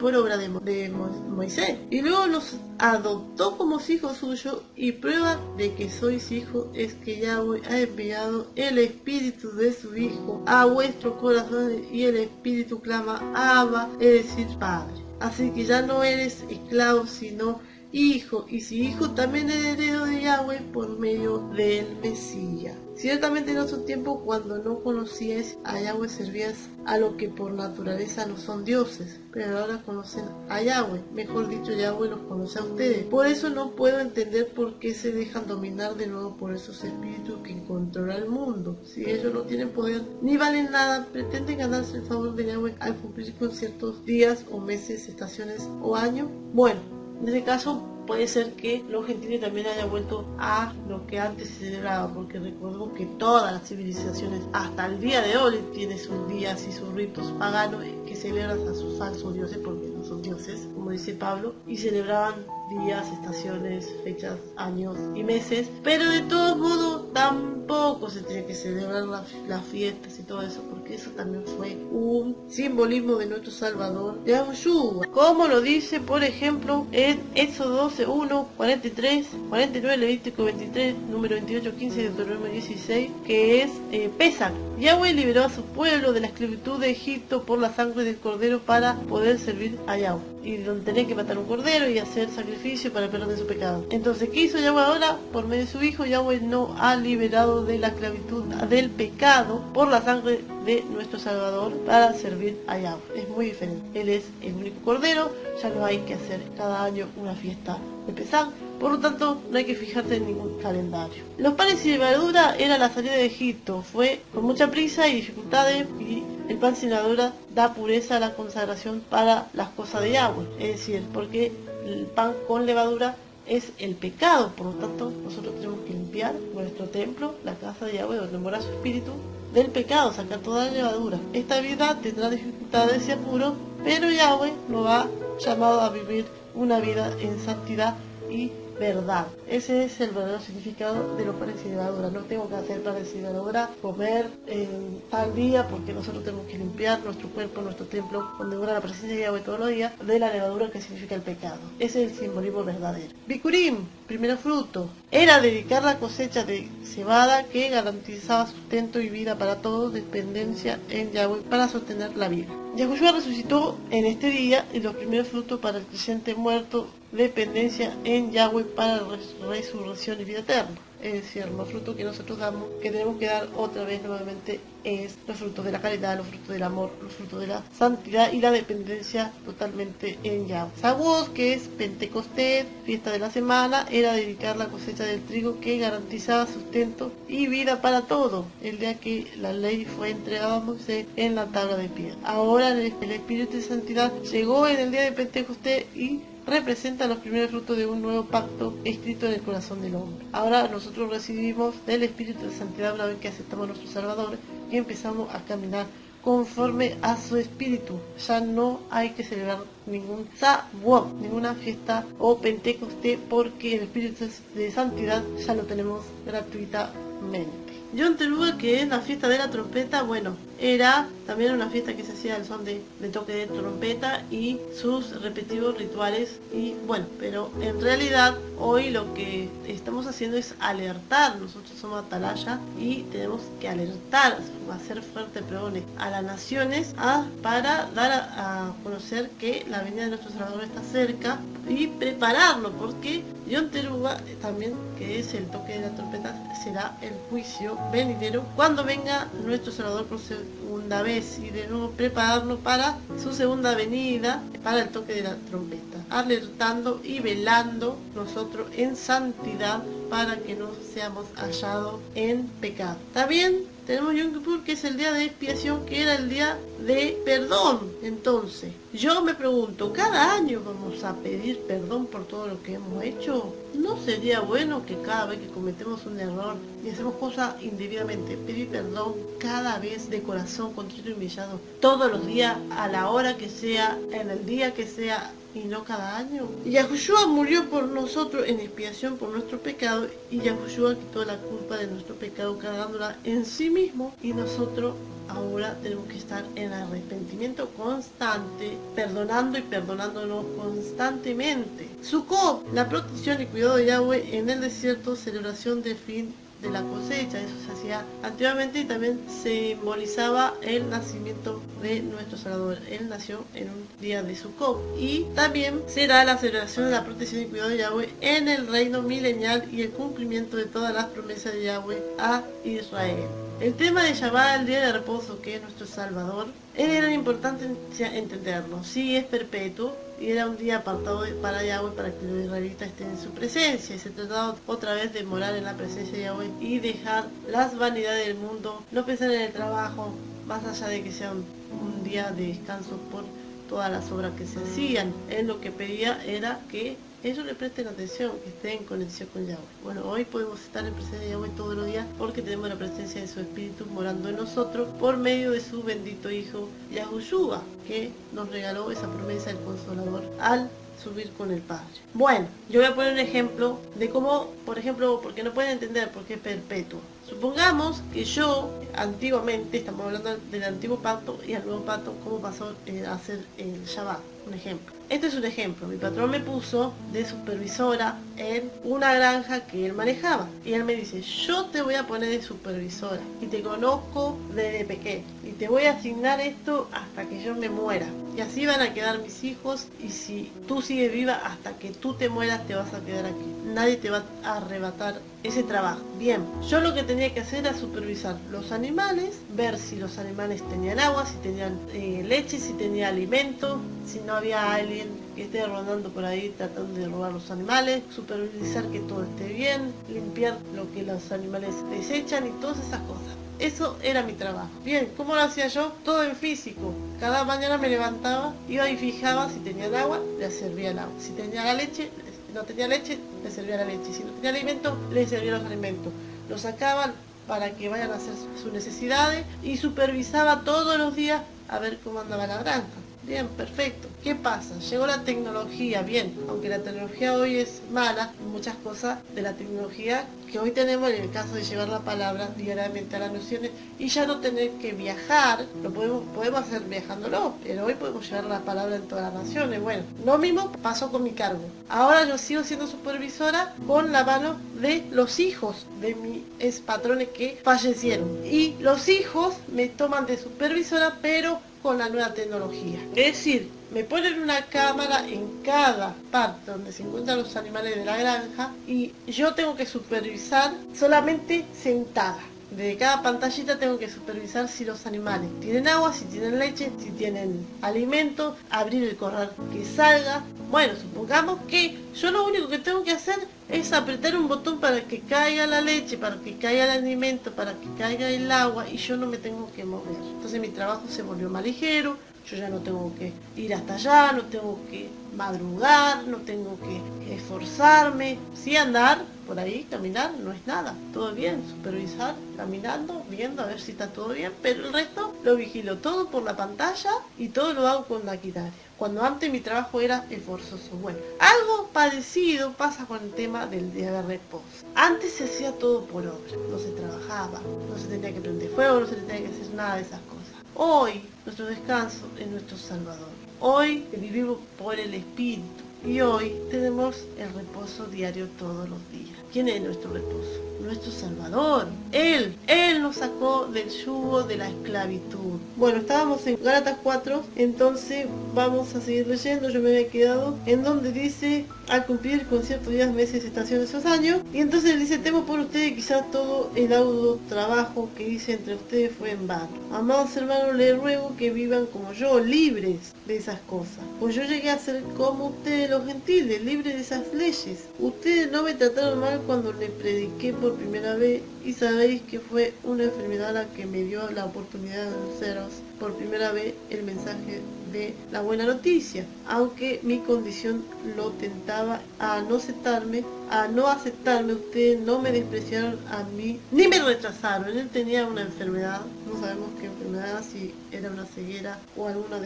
por obra de Moisés, y luego los adoptó como hijos suyos, y prueba de que sois hijos es que Yahweh ha enviado el Espíritu de su Hijo a vuestros corazones, y el Espíritu clama Abba, es decir, Padre. Así que ya no eres esclavo, sino hijo, y si hijo, también heredero de Yahweh por medio del Mesías. Ciertamente en otro tiempo, cuando no conocíais a Yahweh, servíais a lo que por naturaleza no son dioses, pero ahora conocen a Yahweh, mejor dicho, Yahweh los conoce a ustedes. Por eso no puedo entender por qué se dejan dominar de nuevo por esos espíritus que controlan el mundo. Si ellos no tienen poder ni valen nada, pretenden ganarse el favor de Yahweh al cumplir con ciertos días o meses, estaciones o años. Bueno, en ese caso puede ser que los gentiles también hayan vuelto a lo que antes se celebraba, porque recordemos que todas las civilizaciones hasta el día de hoy tienen sus días y sus ritos paganos que celebran a sus falsos dioses, porque no son dioses, como dice Pablo, y celebraban días, estaciones, fechas, años y meses, pero de todos modos tampoco se tenía que celebrar las fiestas y todo eso, porque eso también fue un simbolismo de nuestro Salvador, Yahushua, como lo dice por ejemplo en Éxodo 12:1, 43, 49, Levítico 23, número 28, 15 y Deuteronomio 16, que es Pesach. Yahweh liberó a su pueblo de la esclavitud de Egipto por la sangre del cordero para poder servir a Yahweh, y donde tenía que matar un cordero y hacer sacrificio para perdonar su pecado. Entonces, ¿qué hizo Yahweh ahora? Por medio de su Hijo, Yahweh nos ha liberado de la esclavitud del pecado por la sangre de nuestro Salvador para servir a Yahweh. Es muy diferente. Él es el único cordero, ya no hay que hacer cada año una fiesta de Pesach, por lo tanto no hay que fijarse en ningún calendario. Los panes y levadura era la salida de Egipto, fue con mucha prisa y dificultades, y el pan sin levadura da pureza a la consagración para las cosas de Yahweh, es decir, porque el pan con levadura es el pecado, por lo tanto nosotros tenemos que limpiar nuestro templo, la casa de Yahweh donde mora su espíritu, del pecado, sacar toda la levadura. Esta vida tendrá dificultades y apuros, pero Yahweh nos ha llamado a vivir una vida en santidad y verdad. Ese es el verdadero significado de los panes y levaduras. No tengo que hacer panes y levaduras, comer en tal día, porque nosotros tenemos que limpiar nuestro cuerpo, nuestro templo, donde dura la presencia de Yahweh todos los días, de la levadura que significa el pecado. Ese es el simbolismo verdadero. Bikurim, primer fruto, era dedicar la cosecha de cebada que garantizaba sustento y vida para todos, dependencia en Yahweh para sostener la vida. Yahushua resucitó en este día y los primeros frutos para el creyente muerto, dependencia en Yahweh para resurrección y vida eterna. Es decir, los frutos que nosotros damos, que tenemos que dar otra vez nuevamente, es los frutos de la caridad, los frutos del amor, los frutos de la santidad y la dependencia totalmente en Yahweh. Shavuot, que es Pentecostés, fiesta de la semana, era dedicar la cosecha del trigo que garantizaba sustento y vida para todo, el día que la ley fue entregada a Moisés en la tabla de piedra. Ahora el Espíritu de Santidad llegó en el día de Pentecostés y representa los primeros frutos de un nuevo pacto escrito en el corazón del hombre. Ahora nosotros recibimos del Espíritu de Santidad una vez que aceptamos a nuestro Salvador y empezamos a caminar conforme a su espíritu. Ya no hay que celebrar ningún Shavuot, ninguna fiesta o Pentecostés, porque el Espíritu de Santidad ya lo tenemos gratuitamente. Yom Teruah, que es la fiesta de la trompeta, bueno, era también una fiesta que se hacía al son de toque de trompeta y sus respectivos rituales. Y bueno, pero en realidad hoy lo que estamos haciendo es alertar. Nosotros somos atalaya y tenemos que alertar, hacer fuerte pregones a las naciones para dar a conocer que la venida de nuestro Salvador está cerca y prepararlo, porque Yom Teruah también, que es el toque de la trompeta, será el juicio venidero cuando venga nuestro Salvador por segunda vez, y debemos prepararnos para su segunda venida, para el toque de la trompeta, alertando y velando nosotros en santidad para que no seamos hallados en pecado. También tenemos Yom Kippur, que es el día de expiación, que era el día de perdón. Entonces, yo me pregunto, ¿cada año vamos a pedir perdón por todo lo que hemos hecho? ¿No sería bueno que cada vez que cometemos un error y hacemos cosas indebidamente, pedir perdón cada vez de corazón, contrito y humillado, todos los días, a la hora que sea, en el día que sea, y no cada año? Yahushua murió por nosotros en expiación por nuestro pecado, y Yahushua quitó la culpa de nuestro pecado cargándola en sí mismo, y nosotros ahora tenemos que estar en arrepentimiento constante, perdonando y perdonándonos constantemente. Sukkot, la protección y cuidado de Yahweh en el desierto, celebración de fin de la cosecha. Eso se hacía antiguamente y también simbolizaba el nacimiento de nuestro Salvador. Él nació en un día de Sukkot. Y también será la celebración de la protección y cuidado de Yahweh en el reino milenial y el cumplimiento de todas las promesas de Yahweh a Israel. El tema de Shabbat, el día de reposo, que es nuestro Salvador, era importante entenderlo. Sí, es perpetuo y era un día apartado para Yahweh, para que los israelitas estén en su presencia, y se trataba otra vez de morar en la presencia de Yahweh y dejar las vanidades del mundo, no pensar en el trabajo, más allá de que sea un día de descanso por todas las obras que se hacían. Él lo que pedía era que ellos le presten atención, que estén en conexión con Yahweh. Bueno, hoy podemos estar en presencia de Yahweh todos los días porque tenemos la presencia de su Espíritu morando en nosotros por medio de su bendito Hijo Yahushua, que nos regaló esa promesa del Consolador al subir con el Padre. Bueno, yo voy a poner un ejemplo de cómo, por ejemplo, porque no pueden entender por qué es perpetuo. Supongamos que yo, antiguamente, estamos hablando del antiguo pacto y al nuevo pacto, cómo pasó a hacer el Shabbat, un ejemplo. Este es un ejemplo. Mi patrón me puso de supervisora en una granja que él manejaba. Y él me dice, yo te voy a poner de supervisora y te conozco desde pequeño. Y te voy a asignar esto hasta que yo me muera. Y así van a quedar mis hijos, y si tú sigues viva hasta que tú te mueras, te vas a quedar aquí. Nadie te va a arrebatar ese trabajo. Bien, yo lo que tenía que hacer era supervisar los animales, ver si los animales tenían agua, si tenían leche, si tenía alimento, si no había alguien que esté rondando por ahí tratando de robar los animales, supervisar que todo esté bien, limpiar lo que los animales desechan y todas esas cosas. Eso era mi trabajo. Bien, ¿cómo lo hacía yo? Todo en físico. Cada mañana me levantaba, iba y fijaba si tenían agua, le servía el agua. Si tenía la leche, no tenía leche, le servía la leche. Si no tenía alimento, le servía los alimentos. Los sacaban para que vayan a hacer sus necesidades y supervisaba todos los días a ver cómo andaba la granja. Bien, perfecto. ¿Qué pasa? Llegó la tecnología, bien, aunque la tecnología hoy es mala, muchas cosas de la tecnología que hoy tenemos en el caso de llevar la palabra diariamente a las naciones y ya no tener que viajar, lo podemos hacer viajándolo, pero hoy podemos llevar la palabra en todas las naciones. Bueno, lo mismo pasó con mi cargo. Ahora yo sigo siendo supervisora con la mano de los hijos de mis ex patrones que fallecieron. Y los hijos me toman de supervisora, pero con la nueva tecnología. Es decir, me ponen una cámara en cada parte donde se encuentran los animales de la granja y yo tengo que supervisar solamente sentada. De cada pantallita tengo que supervisar si los animales tienen agua, si tienen leche, si tienen alimento, abrir el corral que salga. Bueno, supongamos que yo lo único que tengo que hacer es apretar un botón para que caiga la leche, para que caiga el alimento, para que caiga el agua y yo no me tengo que mover. Entonces mi trabajo se volvió más ligero, yo ya no tengo que ir hasta allá, no tengo que madrugar, no tengo que esforzarme. Sí, andar por ahí, caminar, no es nada. Todo bien, supervisar, caminando, viendo a ver si está todo bien, pero el resto lo vigilo todo por la pantalla y todo lo hago con maquinaria. Cuando antes mi trabajo era esforzoso. Bueno, algo parecido pasa con el tema del día de reposo. Antes se hacía todo por obra, no se trabajaba, no se tenía que prender fuego, no se tenía que hacer nada de esas cosas. Hoy nuestro descanso es nuestro Salvador. Hoy vivimos por el Espíritu y hoy tenemos el reposo diario todos los días. ¿Quién es nuestro reposo? Nuestro Salvador. Él nos sacó del yugo de la esclavitud. Bueno, estábamos en Gálatas 4, entonces vamos a seguir leyendo. Yo me había quedado en donde dice, al cumplir con ciertos días, meses, estaciones o años, y entonces dice, temo por ustedes quizás todo el arduo trabajo que hice entre ustedes fue en vano. Amados hermanos, les ruego que vivan como yo, libres de esas cosas. Pues yo llegué a ser como ustedes los gentiles, libres de esas leyes. Ustedes no me trataron mal cuando les prediqué por primera vez y sabéis que fue una enfermedad la que me dio la oportunidad de anunciaros por primera vez el mensaje de la buena noticia, aunque mi condición lo tentaba a no aceptarme, ustedes no me despreciaron a mí ni me rechazaron. Él tenía una enfermedad, no sabemos qué enfermedad, si era una ceguera o alguna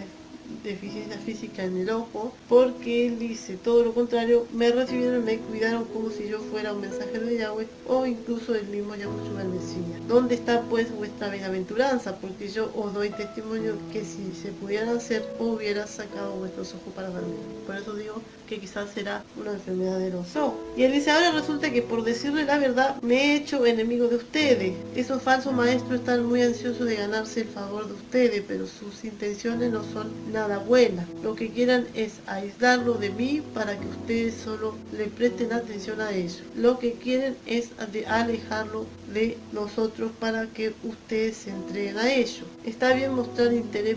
deficiencia física en el ojo, porque él dice todo lo contrario, me recibieron y me cuidaron como si yo fuera un mensajero de Yahweh o incluso el mismo Yahushua el Mesías. ¿Dónde está pues vuestra bienaventuranza? Porque yo os doy testimonio que si se pudieran hacer, hubiera sacado vuestros ojos para dormir. Por eso digo que quizás será una enfermedad de los ojos. Y él dice, ahora resulta que por decirle la verdad me he hecho enemigo de ustedes. Esos falsos maestros están muy ansiosos de ganarse el favor de ustedes, pero sus intenciones no son nada buenas. Lo que quieran es aislarlo de mí para que ustedes solo le presten atención a ellos. Lo que quieren es alejarlo de nosotros para que ustedes se entreguen a ellos. Está bien mostrar interés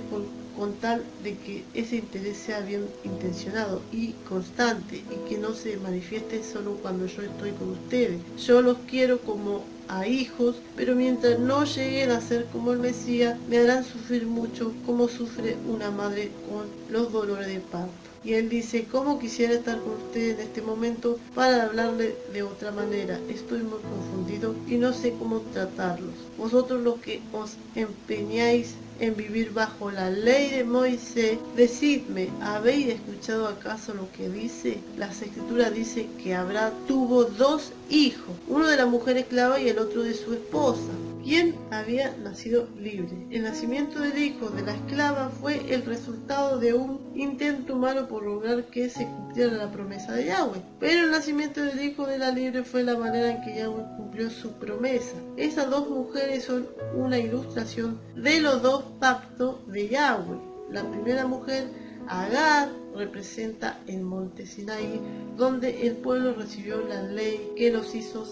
con tal de que ese interés sea bien intencionado y constante y que no se manifieste solo cuando yo estoy con ustedes. Yo los quiero como a hijos, pero mientras no lleguen a ser como el Mesías, me harán sufrir mucho como sufre una madre con los dolores de parto. Y él dice, ¿cómo quisiera estar con ustedes en este momento para hablarle de otra manera? Estoy muy confundido y no sé cómo tratarlos. Vosotros los que os empeñáis en vivir bajo la ley de Moisés, decidme, ¿habéis escuchado acaso lo que dice? Las escrituras dicen que Abraham tuvo 2 hijos, uno de la mujer esclava y el otro de su esposa, quien había nacido libre. El nacimiento del hijo de la esclava fue el resultado de un intento humano por lograr que se cumpliera la promesa de Yahweh, pero el nacimiento del hijo de la libre fue la manera en que Yahweh cumplió su promesa. Esas 2 mujeres son una ilustración de los 2 pactos de Yahweh. La primera mujer, Agar, representa el monte Sinaí, donde el pueblo recibió la ley que los hizo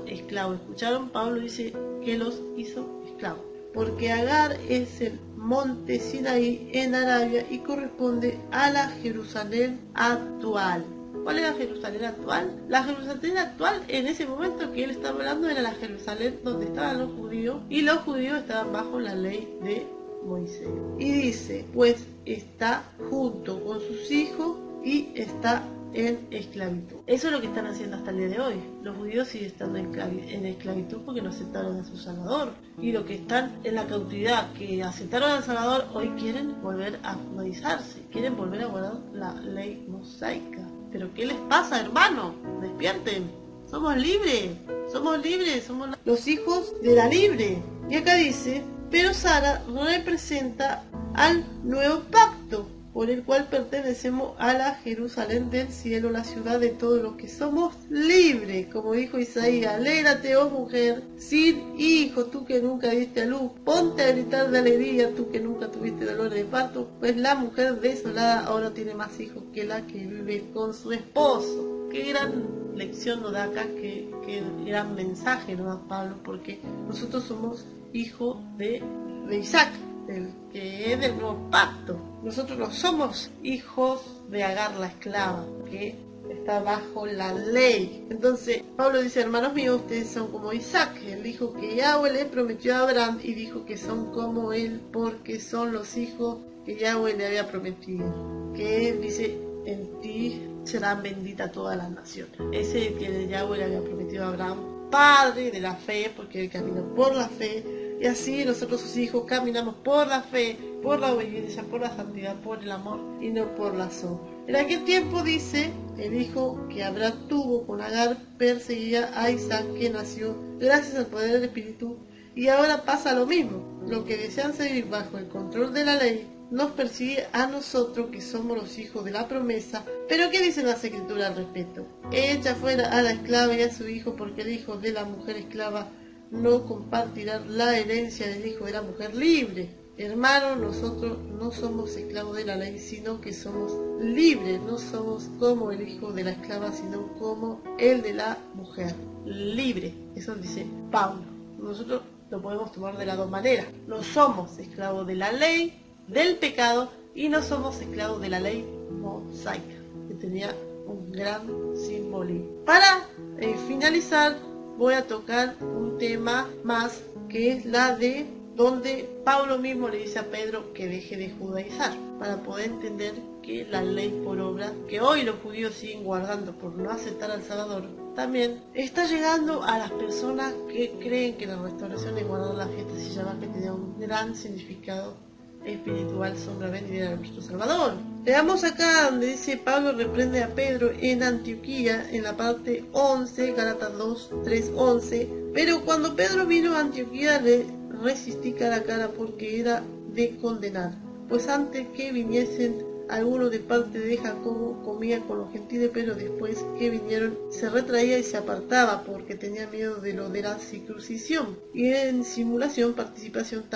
esclavos. ¿Escucharon? Pablo dice que los hizo esclavos, porque Agar es el monte Sinaí en Arabia y corresponde a la Jerusalén actual. ¿Cuál era la Jerusalén actual? La Jerusalén actual en ese momento que él estaba hablando era la Jerusalén donde estaban los judíos y los judíos estaban bajo la ley de Moisés. Y dice, pues está junto con sus hijos y está en esclavitud. Eso es lo que están haciendo hasta el día de hoy. Los judíos siguen estando en esclavitud porque no aceptaron a su Salvador. Y los que están en la cautividad, que aceptaron al Salvador, hoy quieren volver a judaizarse, quieren volver a guardar la ley mosaica. ¿Pero qué les pasa, hermano? Despierten. Somos libres, somos los hijos de la libre. Y acá dice, pero Sara representa al nuevo pacto, por el cual pertenecemos a la Jerusalén del cielo, la ciudad de todos los que somos libres. Como dijo Isaías, alégrate, oh mujer, sin hijo, tú que nunca diste a luz, ponte a gritar de alegría, tú que nunca tuviste dolor de parto, pues la mujer desolada ahora tiene más hijos que la que vive con su esposo. Qué gran lección nos da acá, qué gran mensaje nos da Pablo, porque nosotros somos hijos de Isaac, que es del nuevo pacto. Nosotros no somos hijos de Agar la esclava, que está bajo la ley. Entonces Pablo dice, hermanos míos, ustedes son como Isaac, el hijo que Yahweh le prometió a Abraham, y dijo que son como él porque son los hijos que Yahweh le había prometido, que él dice, en ti serán benditas todas las naciones. Ese que Yahweh le había prometido a Abraham, padre de la fe, porque él caminó por la fe, y así nosotros sus hijos caminamos por la fe, por la obediencia, por la santidad, por el amor y no por las obras. En aquel tiempo dice, el hijo que Abraham tuvo con Agar perseguía a Isaac, que nació gracias al poder del Espíritu, y ahora pasa lo mismo. Los que desean seguir bajo el control de la ley nos persigue a nosotros que somos los hijos de la promesa. Pero ¿qué dice las escrituras al respecto? Echa fuera a la esclava y a su hijo, porque el hijo de la mujer esclava no compartirá la herencia del hijo de la mujer libre. Hermanos, nosotros no somos esclavos de la ley, sino que somos libres. No somos como el hijo de la esclava, sino como el de la mujer libre. Eso dice Pablo. Nosotros lo podemos tomar de las dos maneras. No somos esclavos de la ley, del pecado, y no somos esclavos de la ley mosaica, que tenía un gran simbolismo. Para finalizar, voy a tocar un tema más, que es la de donde Pablo mismo le dice a Pedro que deje de judaizar, para poder entender que la ley por obra, que hoy los judíos siguen guardando por no aceptar al Salvador, también está llegando a las personas que creen que la restauración es guardar la fiesta de Shabbat, que tenía un gran significado espiritual sobre la venida de nuestro Salvador. Veamos acá donde dice, Pablo reprende a Pedro en Antioquía, en la parte 11, Gálatas 2, 3, 11. Pero cuando Pedro vino a Antioquía le resistí cara a cara, porque era de condenar, pues antes que viniesen algunos de parte de Jacobo comía con los gentiles, pero después que vinieron se retraía y se apartaba, porque tenía miedo de lo de la circuncisión. Y en simulación participaban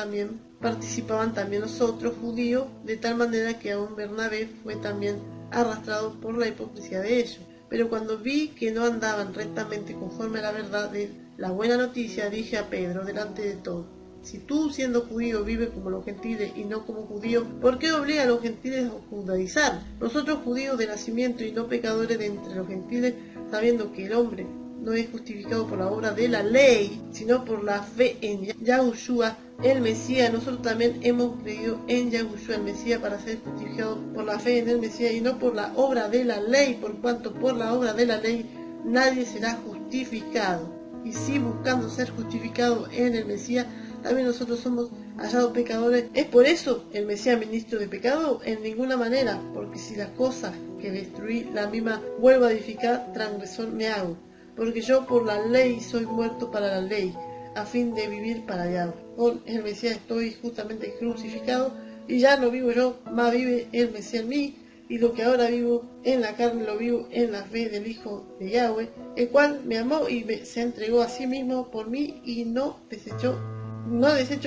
también los otros judíos, de tal manera que aún Bernabé fue también arrastrado por la hipocresía de ellos. Pero cuando vi que no andaban rectamente conforme a la verdad de la buena noticia, dije a Pedro delante de todos, si tú, siendo judío, vives como los gentiles y no como judíos, ¿por qué obliga a los gentiles a judaizar? Nosotros, judíos de nacimiento y no pecadores de entre los gentiles, sabiendo que el hombre no es justificado por la obra de la ley, sino por la fe en Yahushua, el Mesías. Nosotros también hemos creído en Yahushua, el Mesías, para ser justificados por la fe en el Mesías y no por la obra de la ley, por cuanto por la obra de la ley nadie será justificado. Y si buscando ser justificado en el Mesías, también nosotros somos hallados pecadores. ¿Es por eso el Mesías ministro de pecado? En ninguna manera, porque si las cosas que destruí la misma vuelvo a edificar, transgresor me hago. Porque yo por la ley soy muerto para la ley, a fin de vivir para Yahweh. Con el Mesías estoy justamente crucificado, y ya no vivo yo, más vive el Mesías en mí, y lo que ahora vivo en la carne lo vivo en la fe del Hijo de Yahweh, el cual me amó y se entregó a sí mismo por mí, y no desecho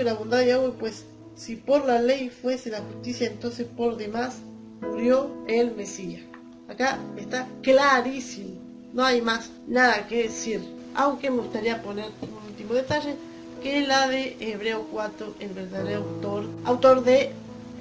la bondad de Yahweh, pues si por la ley fuese la justicia, entonces por demás murió el Mesías. Acá está clarísimo, no hay más nada que decir, aunque me gustaría poner un último detalle, que es la de Hebreo 4, el verdadero autor de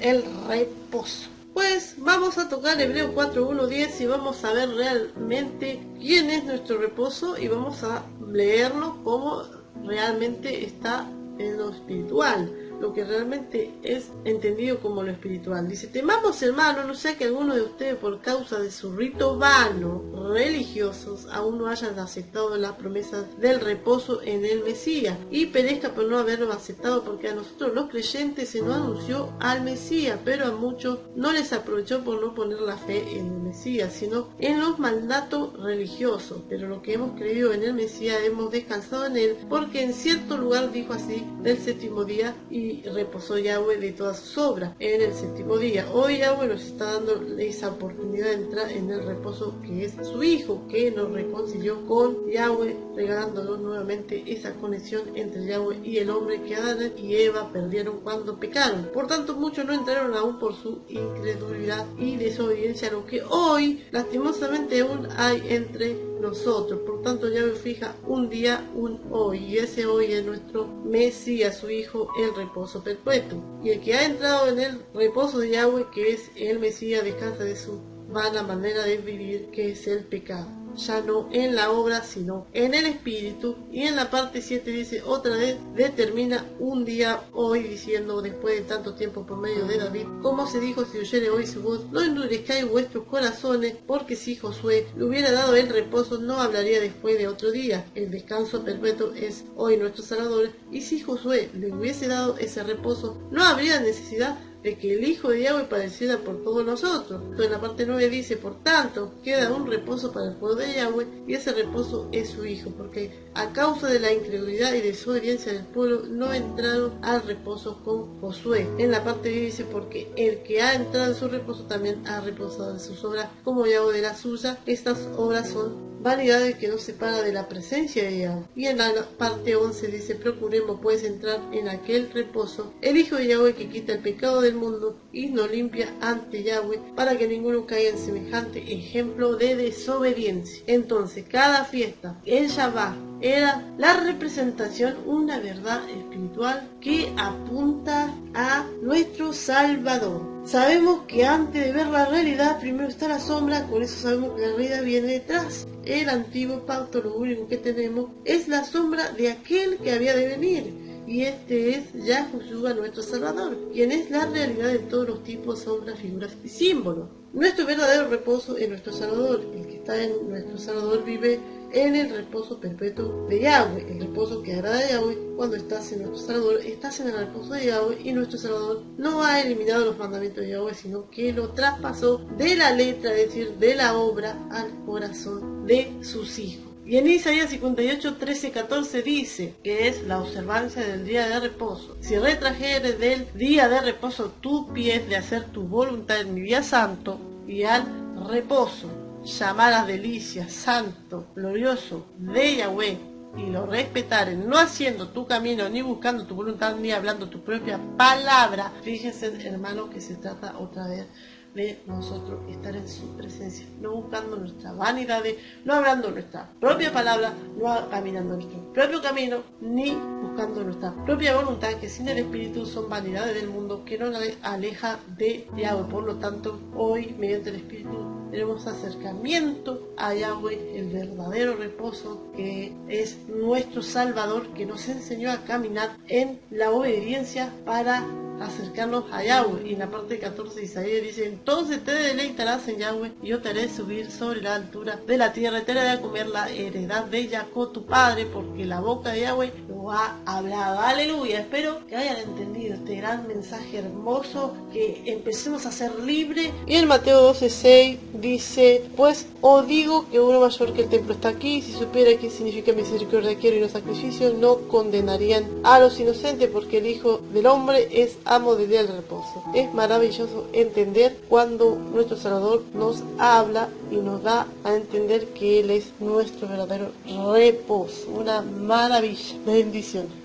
el reposo. Pues vamos a tocar Hebreo 4, 1, 10 y vamos a ver realmente quién es nuestro reposo, y vamos a leerlo como realmente está en lo espiritual. lo que realmente es entendido como lo espiritual. Dice: temamos, hermanos, no sea que alguno de ustedes, por causa de su rito vano religiosos, aún no hayan aceptado las promesas del reposo en el Mesías, y perezca por no haberlo aceptado, porque a nosotros los creyentes se nos anunció al Mesías, pero a muchos no les aprovechó por no poner la fe en el Mesías, sino en los mandatos religiosos. Pero lo que hemos creído en el Mesías hemos descansado en él, porque en cierto lugar dijo así del séptimo día, y reposó Yahweh de todas sus obras en el séptimo día. Hoy Yahweh nos está dando esa oportunidad de entrar en el reposo que es su Hijo, que nos reconcilió con Yahweh, regalándonos nuevamente esa conexión entre Yahweh y el hombre que Adán y Eva perdieron cuando pecaron. Por tanto, muchos no entraron aún por su incredulidad y desobediencia, lo que hoy lastimosamente aún hay entre nosotros. Por tanto, Yahweh fija un día, un hoy, y ese hoy es nuestro Mesías, su Hijo, el reposo perpetuo. Y el que ha entrado en el reposo de Yahweh, que es el Mesías, descansa de su vana manera de vivir, que es el pecado, ya no en la obra sino en el espíritu. Y en la parte 7 dice: otra vez determina un día hoy, diciendo, después de tanto tiempo por medio de David, como se dijo: si oyere hoy su voz, no endurezcáis vuestros corazones, porque si Josué le hubiera dado el reposo, no hablaría después de otro día. El descanso perpetuo es hoy nuestro Salvador, y si Josué le hubiese dado ese reposo, no habría necesidad de que el Hijo de Yahweh padeciera por todos nosotros. Entonces, en la parte 9 dice: por tanto, queda un reposo para el pueblo de Yahweh, y ese reposo es su Hijo, porque a causa de la incredulidad y desobediencia del pueblo, no entraron al reposo con Josué. En la parte 10 dice: porque el que ha entrado en su reposo también ha reposado de sus obras, como Yahweh de la suya. Estas obras son vanidades que nos separa de la presencia de Yahweh. Y en la parte 11 dice: procuremos pues entrar en aquel reposo, el Hijo de Yahweh, que quita el pecado del mundo y nos limpia ante Yahweh, para que ninguno caiga en semejante ejemplo de desobediencia. Entonces, cada fiesta, el Shabbat, era la representación, una verdad espiritual que apunta a nuestro Salvador. Sabemos que antes de ver la realidad, primero está la sombra, con eso sabemos que la realidad viene detrás. El antiguo pacto, lo único que tenemos es la sombra de aquel que había de venir. Y este es Yahushua, nuestro Salvador, quien es la realidad de todos los tipos, sombras, figuras y símbolos. Nuestro verdadero reposo es nuestro Salvador. El que está en nuestro Salvador vive en el reposo perpetuo de Yahweh, el reposo que agrada a Yahweh. Cuando estás en nuestro Salvador, estás en el reposo de Yahweh, y nuestro Salvador no ha eliminado los mandamientos de Yahweh, sino que lo traspasó de la letra, es decir, de la obra, al corazón de sus hijos. Y en Isaías 58, 13, 14 dice que es la observancia del día de reposo. Si retrajeres del día de reposo tu pies de hacer tu voluntad en mi día santo, y al reposo llamaras delicia, santo, glorioso de Yahweh, y lo respetaren, no haciendo tu camino, ni buscando tu voluntad, ni hablando tu propia palabra. Fíjense, hermano, que se trata otra vez de nosotros estar en su presencia, no buscando nuestras vanidades, no hablando nuestra propia palabra, no caminando nuestro propio camino, ni buscando nuestra propia voluntad, que sin el Espíritu son vanidades del mundo, que nos aleja de Yahweh. Por lo tanto, hoy, mediante el Espíritu, tenemos acercamiento a Yahweh, el verdadero reposo, que es nuestro Salvador, que nos enseñó a caminar en la obediencia para acercarnos a Yahweh. Y en la parte 14 de Isaías dice: entonces te deleitarás en Yahweh, y yo te haré subir sobre la altura de la tierra, y te haré comer la heredad de Jacob tu padre, porque la boca de Yahweh lo ha hablado. Aleluya. Espero que hayan entendido este gran mensaje hermoso, que empecemos a ser libres. Y en Mateo 12:6 dice: pues os digo que uno mayor que el templo está aquí. Si supiera qué significa misericordia quiero y no sacrificio, no condenarían a los inocentes, porque el Hijo del Hombre es amo del día del reposo. Es maravilloso entender cuando nuestro Salvador nos habla y nos da a entender que Él es nuestro verdadero reposo. Una maravilla. Bendiciones.